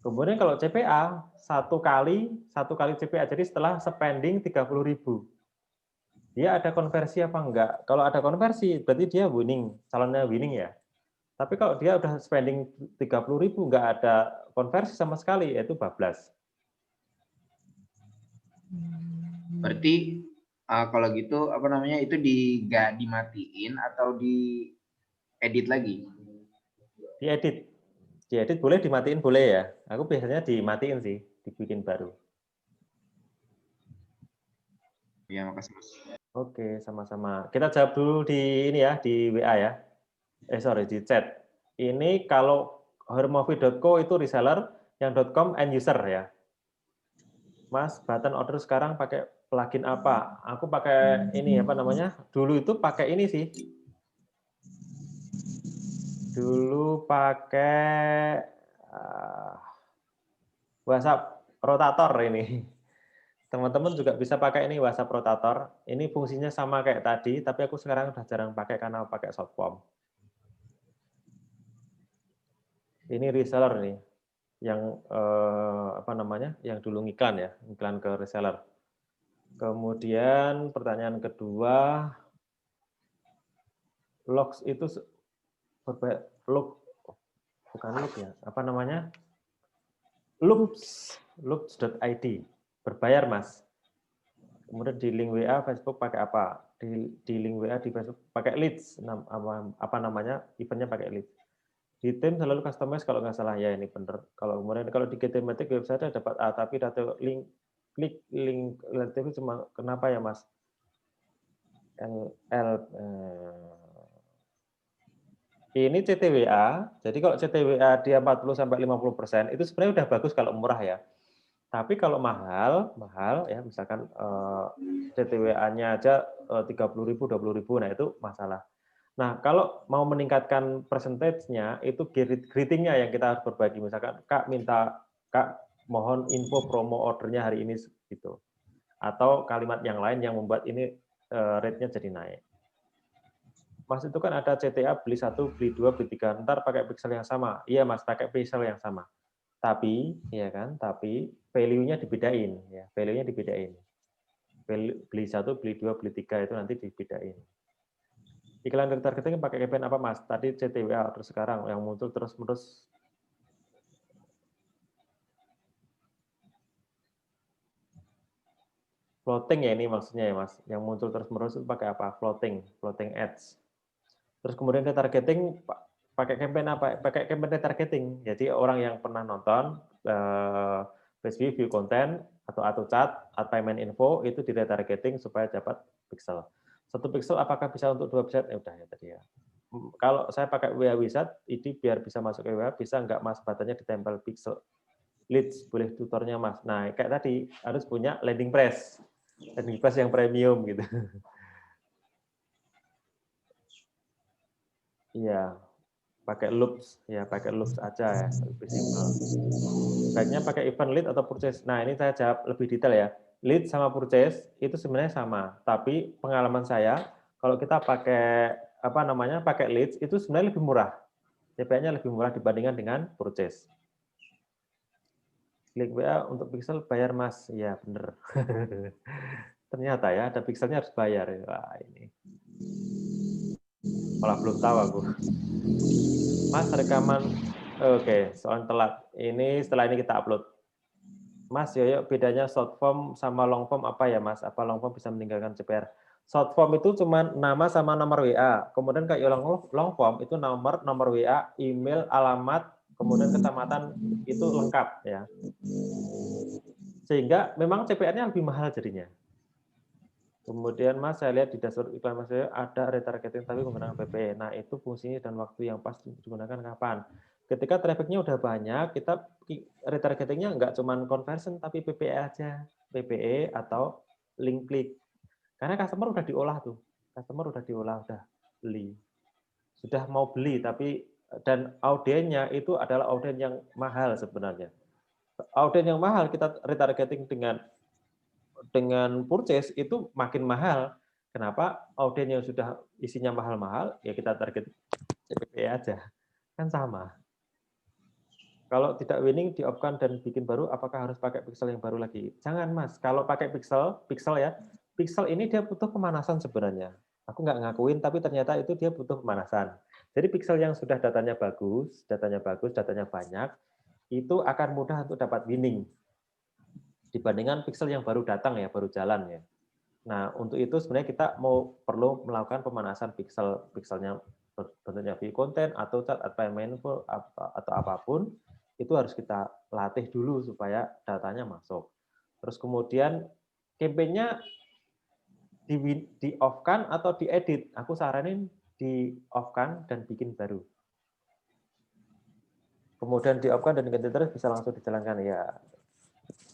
Kemudian kalau CPA, satu kali CPA, jadi setelah spending 30.000. Dia ada konversi apa enggak? Kalau ada konversi, berarti dia winning, calonnya winning ya. Tapi kalau dia udah spending 30.000, enggak ada konversi sama sekali, yaitu bablas. Berarti kalau gitu apa namanya itu nggak dimatiin atau diedit lagi? Diedit boleh, dimatiin boleh ya. Aku biasanya dimatiin sih, dibikin baru. Ya, makasih Mas. Oke, sama-sama. Kita jawab dulu di ini ya, di WA ya. Sorry, di chat. Ini kalau hermovit.co itu reseller, yang .com end user ya. Mas, button order sekarang pakai plugin apa? Aku pakai ini apa namanya? Dulu itu pakai ini sih. Dulu pakai WhatsApp rotator ini. Teman-teman juga bisa pakai ini WhatsApp rotator. Ini fungsinya sama kayak tadi, tapi aku sekarang udah jarang pakai karena pakai shortform. Ini reseller nih, yang apa namanya? Yang dulu ngiklan ya, iklan ke reseller. Kemudian pertanyaan kedua, logs itu bukan log ya, apa namanya? Loops.id, berbayar Mas. Kemudian di link WA Facebook pakai apa? Di link WA di Facebook pakai leads, apa namanya? Eventnya pakai leads. Di tim selalu customize kalau nggak salah ya, ini benar. Kalau di Getematic website dapat A, tapi data klik link relatif cuma kenapa ya Mas? Ini CTWA. Jadi kalau CTWA dia 40-50% itu sebenarnya udah bagus kalau murah ya. Tapi kalau mahal ya, misalkan CTWA-nya aja 30.000, 20.000, nah itu masalah. Nah, kalau mau meningkatkan persentasenya, itu greeting-nya yang kita harus berbagi. Misalkan, Kak, mohon info promo ordernya hari ini, gitu. Atau kalimat yang lain yang membuat ini rate-nya jadi naik. Mas, itu kan ada CTA beli 1, beli 2, beli 3, ntar pakai pixel yang sama. Iya, Mas, pakai pixel yang sama. Tapi, ya kan, value-nya dibedain. Ya, value-nya dibedain. Beli 1, beli 2, beli 3 itu nanti dibedain. Iklan retargeting pakai campaign apa Mas? Tadi CTWA, terus sekarang yang muncul terus-menerus. Floating ya ini maksudnya ya Mas. Yang muncul terus-menerus itu pakai apa? Floating ads. Terus kemudian retargeting pakai campaign apa? Pakai campaign retargeting. Jadi orang yang pernah nonton Facebook view content atau chat, atau payment info itu di retargeting supaya dapat pixel. 1 pixel apakah bisa untuk 2 website? Udah ya tadi ya. kalau saya pakai WA Wizard, ini biar bisa masuk ke WA, bisa nggak Mas buttonnya ditempel pixel leads, boleh tutornya Mas. Nah, kayak tadi harus punya landing press yang premium gitu. Iya, pakai loops ya, pakai loops aja ya, lebih simpel. Baiknya pakai event lead atau purchase. Nah, ini saya jawab lebih detail ya. Lead sama purchase itu sebenarnya sama, tapi pengalaman saya kalau kita pakai apa namanya, pakai leads itu sebenarnya lebih murah. CPA-nya lebih murah dibandingkan dengan purchase. Klik WA untuk pixel bayar Mas. Ya, bener. Ternyata ya, ada pixelnya harus bayar. Wah, ini. Malah belum tahu aku. Mas, rekaman. Oke, soal telat. Ini setelah ini kita upload. Mas Yoyo, bedanya short form sama long form apa ya Mas? Apa long form bisa meninggalkan CPR? Short form itu cuma nama sama nomor WA. Kemudian kayak long form itu nomor WA, email, alamat, kemudian kecamatan itu lengkap ya. Sehingga memang CPR-nya lebih mahal jadinya. Kemudian Mas, saya lihat di dashboard iklan Mas Yoyo ada retargeting tapi menggunakan PPE. Nah, itu fungsinya dan waktu yang pas digunakan kapan? Ketika traffic-nya udah banyak, kita retargeting-nya nggak cuma conversion, tapi PPE aja. PPE atau link klik. Karena customer udah diolah tuh. Customer udah diolah, udah beli. Sudah mau beli, tapi dan audiennya itu adalah audien yang mahal sebenarnya. Audien yang mahal kita retargeting dengan purchase itu makin mahal. Kenapa? Audien yang sudah isinya mahal-mahal, ya kita target PPE aja. Kan sama. Kalau tidak winning, di-off-kan dan bikin baru, apakah harus pakai pixel yang baru lagi? Jangan, Mas. Kalau pakai pixel ya, pixel ini dia butuh pemanasan sebenarnya. Aku nggak ngakuin, tapi ternyata itu dia butuh pemanasan. Jadi pixel yang sudah datanya bagus, datanya banyak, itu akan mudah untuk dapat winning. Dibandingkan pixel yang baru datang ya, baru jalan ya. Nah, untuk itu sebenarnya kita perlu melakukan pemanasan pixelnya bentuknya view content atau chat atau mindful atau apapun, itu harus kita latih dulu supaya datanya masuk. Terus kemudian campaign-nya di-off-kan atau diedit. Aku saranin di-off-kan dan bikin baru. Kemudian di-off-kan dan ganti terus bisa langsung dijalankan ya.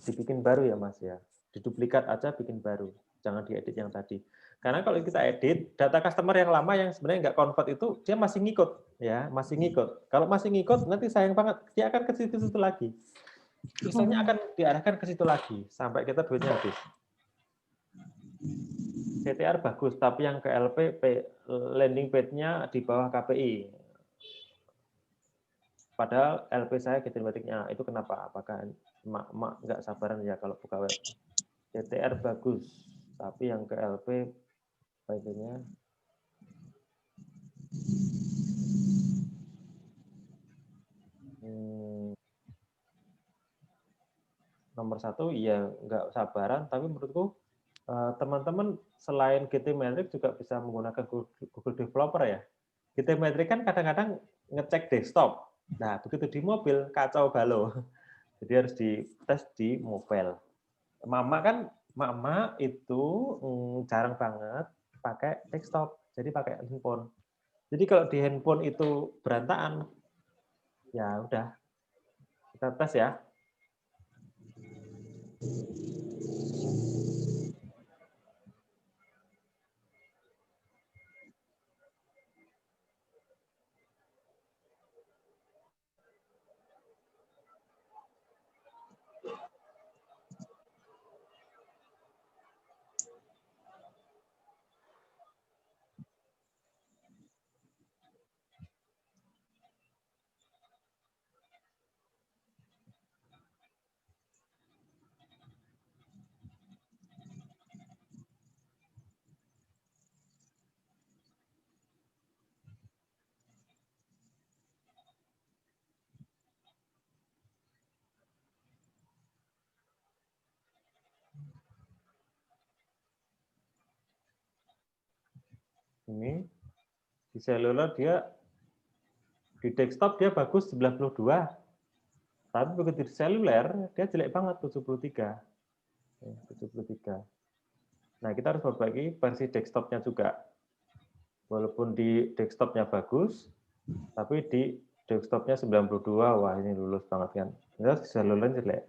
Dibikin baru ya Mas ya. Diduplikat aja bikin baru. Jangan diedit yang tadi. Karena kalau kita edit, data customer yang lama yang sebenarnya nggak convert itu dia masih ngikut, ya masih ngikut. Kalau masih ngikut, nanti sayang banget dia akan ke situ-situ lagi. Pixelnya akan diarahkan ke situ lagi sampai kita duitnya habis. CTR bagus, tapi yang ke LP landing page-nya di bawah KPI. Padahal LP saya geometriknya itu kenapa? Apakah emak nggak sabaran ya kalau buka web? CTR bagus, tapi yang ke LP baiknya nomor satu ya nggak sabaran, tapi menurutku teman-teman selain GTmetrix juga bisa menggunakan Google Developer ya. GTmetrix kan kadang-kadang ngecek desktop. Nah, begitu di mobil kacau balau. Jadi harus dites di mobile. Mama itu jarang banget pakai desktop, jadi pakai handphone. Jadi kalau di handphone itu berantakan, ya udah kita tes ya. Ini di seluler dia di desktop dia bagus 92. Tapi begitu di seluler dia jelek banget 73. 73. Nah, kita harus perbaiki versi desktopnya juga. Walaupun di desktopnya bagus, tapi di desktopnya 92, wah ini lulus banget kan. Bisa lulus jelek.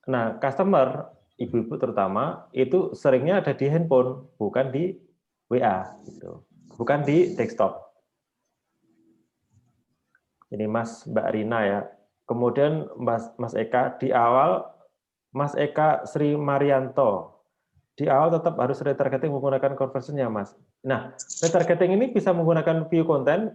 Nah, customer, ibu-ibu terutama, itu seringnya ada di handphone, bukan di WA, gitu. Bukan di desktop. Ini Mbak Rina ya. Kemudian Mas Eka, di awal, Mas Eka Sri Marianto, di awal tetap harus retargeting menggunakan conversion-nya, Mas. Nah, retargeting ini bisa menggunakan view content.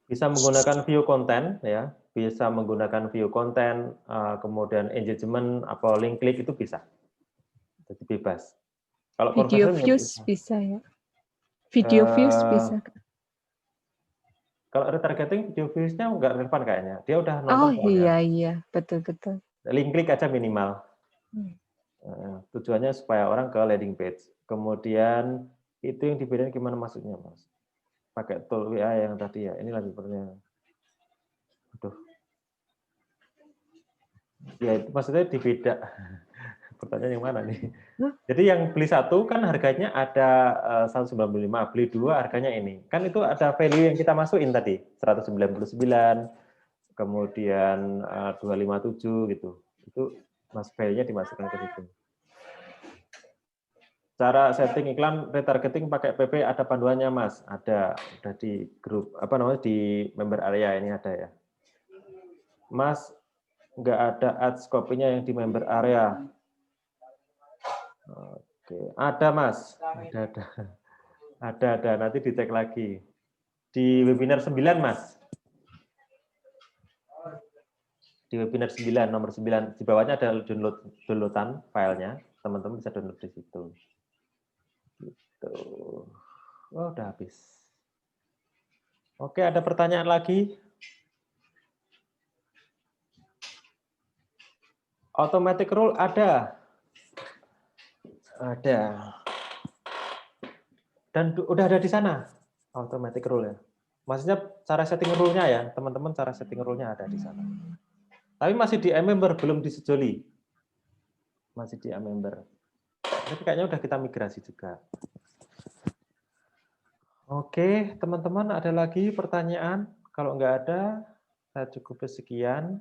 Bisa menggunakan view content, ya. Bisa menggunakan view content, kemudian engagement, atau link klik itu bisa. Jadi bebas. Kalau Video conversion views bisa ya? Video views bisa. Kalau retargeting video views-nya nggak relevan kayaknya. Dia udah Oh nonton iya, betul-betul. Link klik aja minimal. Tujuannya supaya orang ke landing page. Kemudian itu yang dibedain gimana maksudnya, Mas? Pakai tool WA yang tadi ya. Ini lagi pertanyaan. Aduh. Ya itu maksudnya dibeda. Pertanyaan yang mana nih? Jadi yang beli satu kan harganya ada 195, beli dua harganya ini. Kan itu ada value yang kita masukin tadi, 199, kemudian 257 gitu. Itu mas value-nya dimasukkan ke situ. Cara setting iklan retargeting pakai PP ada panduannya, Mas? Ada, udah di grup di member area ini ada ya. Mas, nggak ada ads copy-nya yang di member area. Oke, ada Mas, ada, nanti dicek lagi. Di webinar 9 Mas. Di webinar 9, nomor 9, di bawahnya ada downloadan filenya, teman-teman bisa download di situ. Gitu. Oh, udah habis. Oke, ada pertanyaan lagi? Automatic rule ada. Ada. Dan udah ada di sana automatic rule ya. Maksudnya cara setting rule-nya ya, teman-teman cara setting rule-nya ada di sana. Tapi masih di member, belum di sejoli. Masih di member. Tapi kayaknya udah kita migrasi juga. Oke, teman-teman ada lagi pertanyaan? Kalau nggak ada, saya cukup sekian.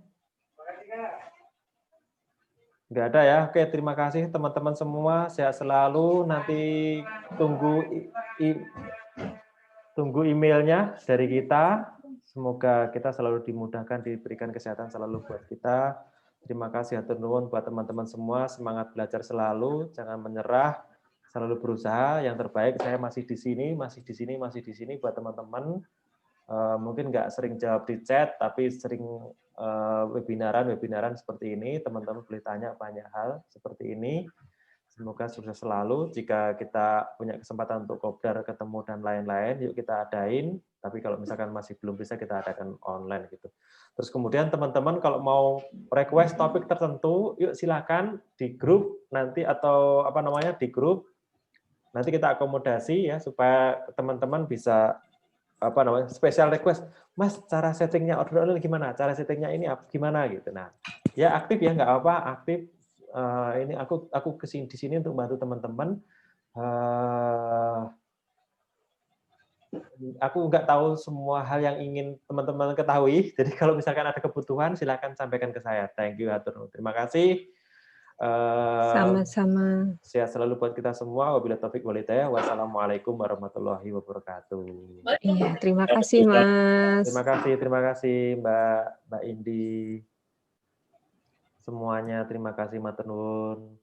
Nggak ada ya? Oke, terima kasih teman-teman semua. Sehat selalu. Nanti tunggu emailnya dari kita. Semoga kita selalu dimudahkan, diberikan kesehatan selalu buat kita. Terima kasih hatur nuwun buat teman-teman semua. Semangat belajar selalu, jangan menyerah, selalu berusaha. Yang terbaik saya masih di sini buat teman-teman. Mungkin nggak sering jawab di chat, tapi sering webinaran seperti ini, teman-teman boleh tanya banyak hal seperti ini. Semoga sukses selalu. Jika kita punya kesempatan untuk kopdar, ketemu dan lain-lain, yuk kita adain. Tapi kalau misalkan masih belum bisa, kita adakan online gitu. Terus kemudian teman-teman kalau mau request topik tertentu, yuk silakan di grup nanti atau di grup. Nanti kita akomodasi ya supaya teman-teman bisa special request, Mas cara settingnya order online gimana, cara settingnya ini gimana gitu. Nah ya aktif ya, nggak apa aktif. Ini aku kesini di sini untuk bantu teman-teman. Aku nggak tahu semua hal yang ingin teman-teman ketahui, jadi kalau misalkan ada kebutuhan silakan sampaikan ke saya. Thank you hatur, terima kasih. Sama-sama. Sehat selalu buat kita semua. Wabillahi taufiq wal hidayah. Wassalamualaikum warahmatullahi wabarakatuh. Iya, terima kasih Mas. Terima kasih Mbak Indi. Semuanya terima kasih matur nuwun.